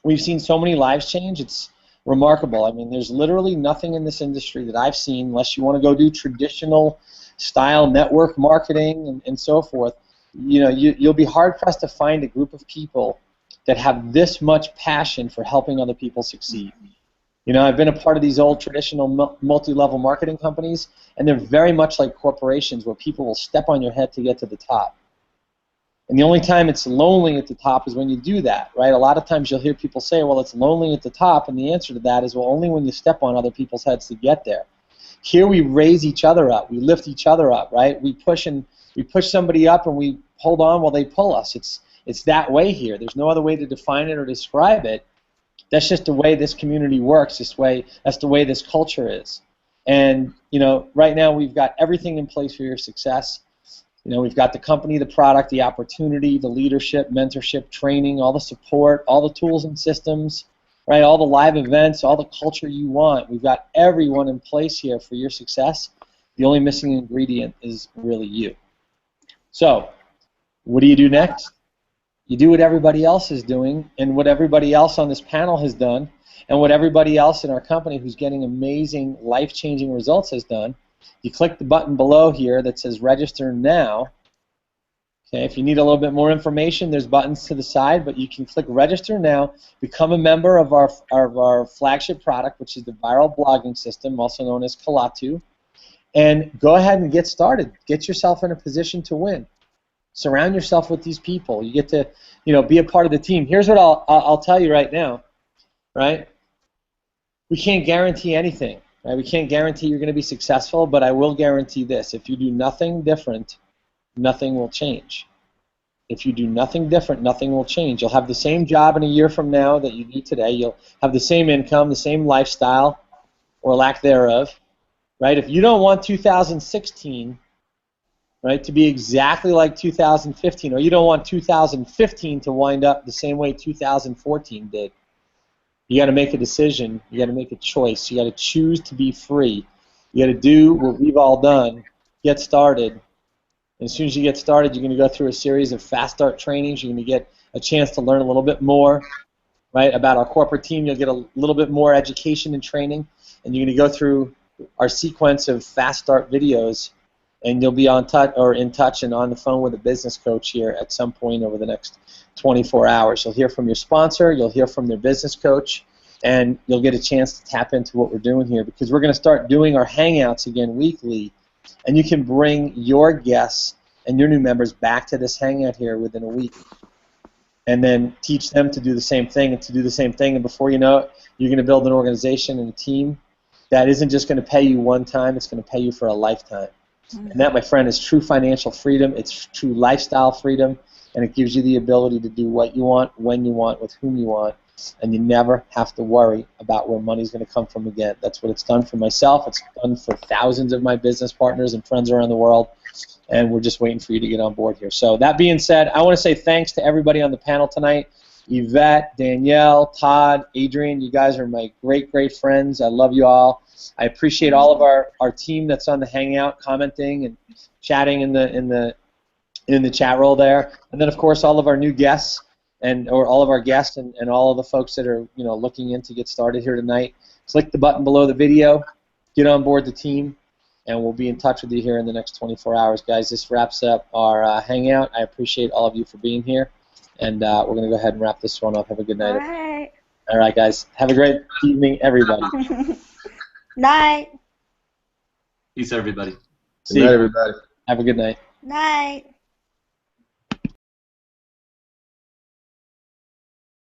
we've seen so many lives change. It's remarkable. I mean, there's literally nothing in this industry that I've seen, unless you want to go do traditional style network marketing and so forth. You know, you'll be hard pressed to find a group of people that have this much passion for helping other people succeed. You know, I've been a part of these old traditional multi-level marketing companies, and they're very much like corporations where people will step on your head to get to the top. And the only time it's lonely at the top is when you do that, right? A lot of times you'll hear people say, well, it's lonely at the top, and the answer to that is, well, only when you step on other people's heads to get there. Here we raise each other up. We lift each other up, right? We push somebody up, and we hold on while they pull us. It's that way here. There's no other way to define it or describe it. That's just the way this community works. That's the way this culture is. And you know, right now we've got everything in place for your success. You know, we've got the company, the product, the opportunity, the leadership, mentorship, training, all the support, all the tools and systems, right? All the live events, all the culture you want. We've got everyone in place here for your success. The only missing ingredient is really you. So, what do you do next? You do what everybody else is doing, and what everybody else on this panel has done, and what everybody else in our company who's getting amazing, life-changing results has done. You click the button below here that says register now. Okay, if you need a little bit more information, there's buttons to the side, but you can click register now, become a member of our flagship product, which is the viral blogging system, also known as Kalatu, and go ahead and get started. Get yourself in a position to win. Surround yourself with these people. You get to, you know, be a part of the team. Here's what I'll tell you right now, right? We can't guarantee anything, right? We can't guarantee you're going to be successful, but I will guarantee this: if you do nothing different, nothing will change. If you do nothing different, nothing will change. You'll have the same job in a year from now that you do today. You'll have the same income, the same lifestyle, or lack thereof, right? If you don't want 2016, right, to be exactly like 2015, or you don't want 2015 to wind up the same way 2014 did, you got to make a decision. You got to make a choice. You got to choose to be free. You got to do what we've all done. Get started. And as soon as you get started, you're going to go through a series of fast start trainings. You're going to get a chance to learn a little bit more, right, about our corporate team. You'll get a little bit more education and training, and you're going to go through our sequence of fast start videos, and you'll be in touch and on the phone with a business coach here at some point over the next 24 hours. You'll hear from your sponsor, you'll hear from their business coach, and you'll get a chance to tap into what we're doing here, because we're going to start doing our hangouts again weekly, and you can bring your guests and your new members back to this hangout here within a week, and then teach them to do the same thing and to do the same thing, and before you know it, you're going to build an organization and a team that isn't just going to pay you one time, it's going to pay you for a lifetime. And that, my friend, is true financial freedom. It's true lifestyle freedom, and it gives you the ability to do what you want, when you want, with whom you want, and you never have to worry about where money's going to come from again. That's what it's done for myself. It's done for thousands of my business partners and friends around the world, and we're just waiting for you to get on board here. So that being said, I want to say thanks to everybody on the panel tonight. Yvette, Danielle, Todd, Adrian, you guys are my great, great friends. I love you all. I appreciate all of our team that's on the Hangout, commenting and chatting in the chat roll there, and then of course all of our new guests or all of our guests and all of the folks that are looking in to get started here tonight. Click the button below the video, get on board the team, and we'll be in touch with you here in the next 24 hours, guys. This wraps up our Hangout. I appreciate all of you for being here, and we're going to go ahead and wrap this one up. Have a good night. All right. All right, guys. Have a great evening, everybody. Night. Peace, everybody. See Good night, you. everybody. Have a good night. Night.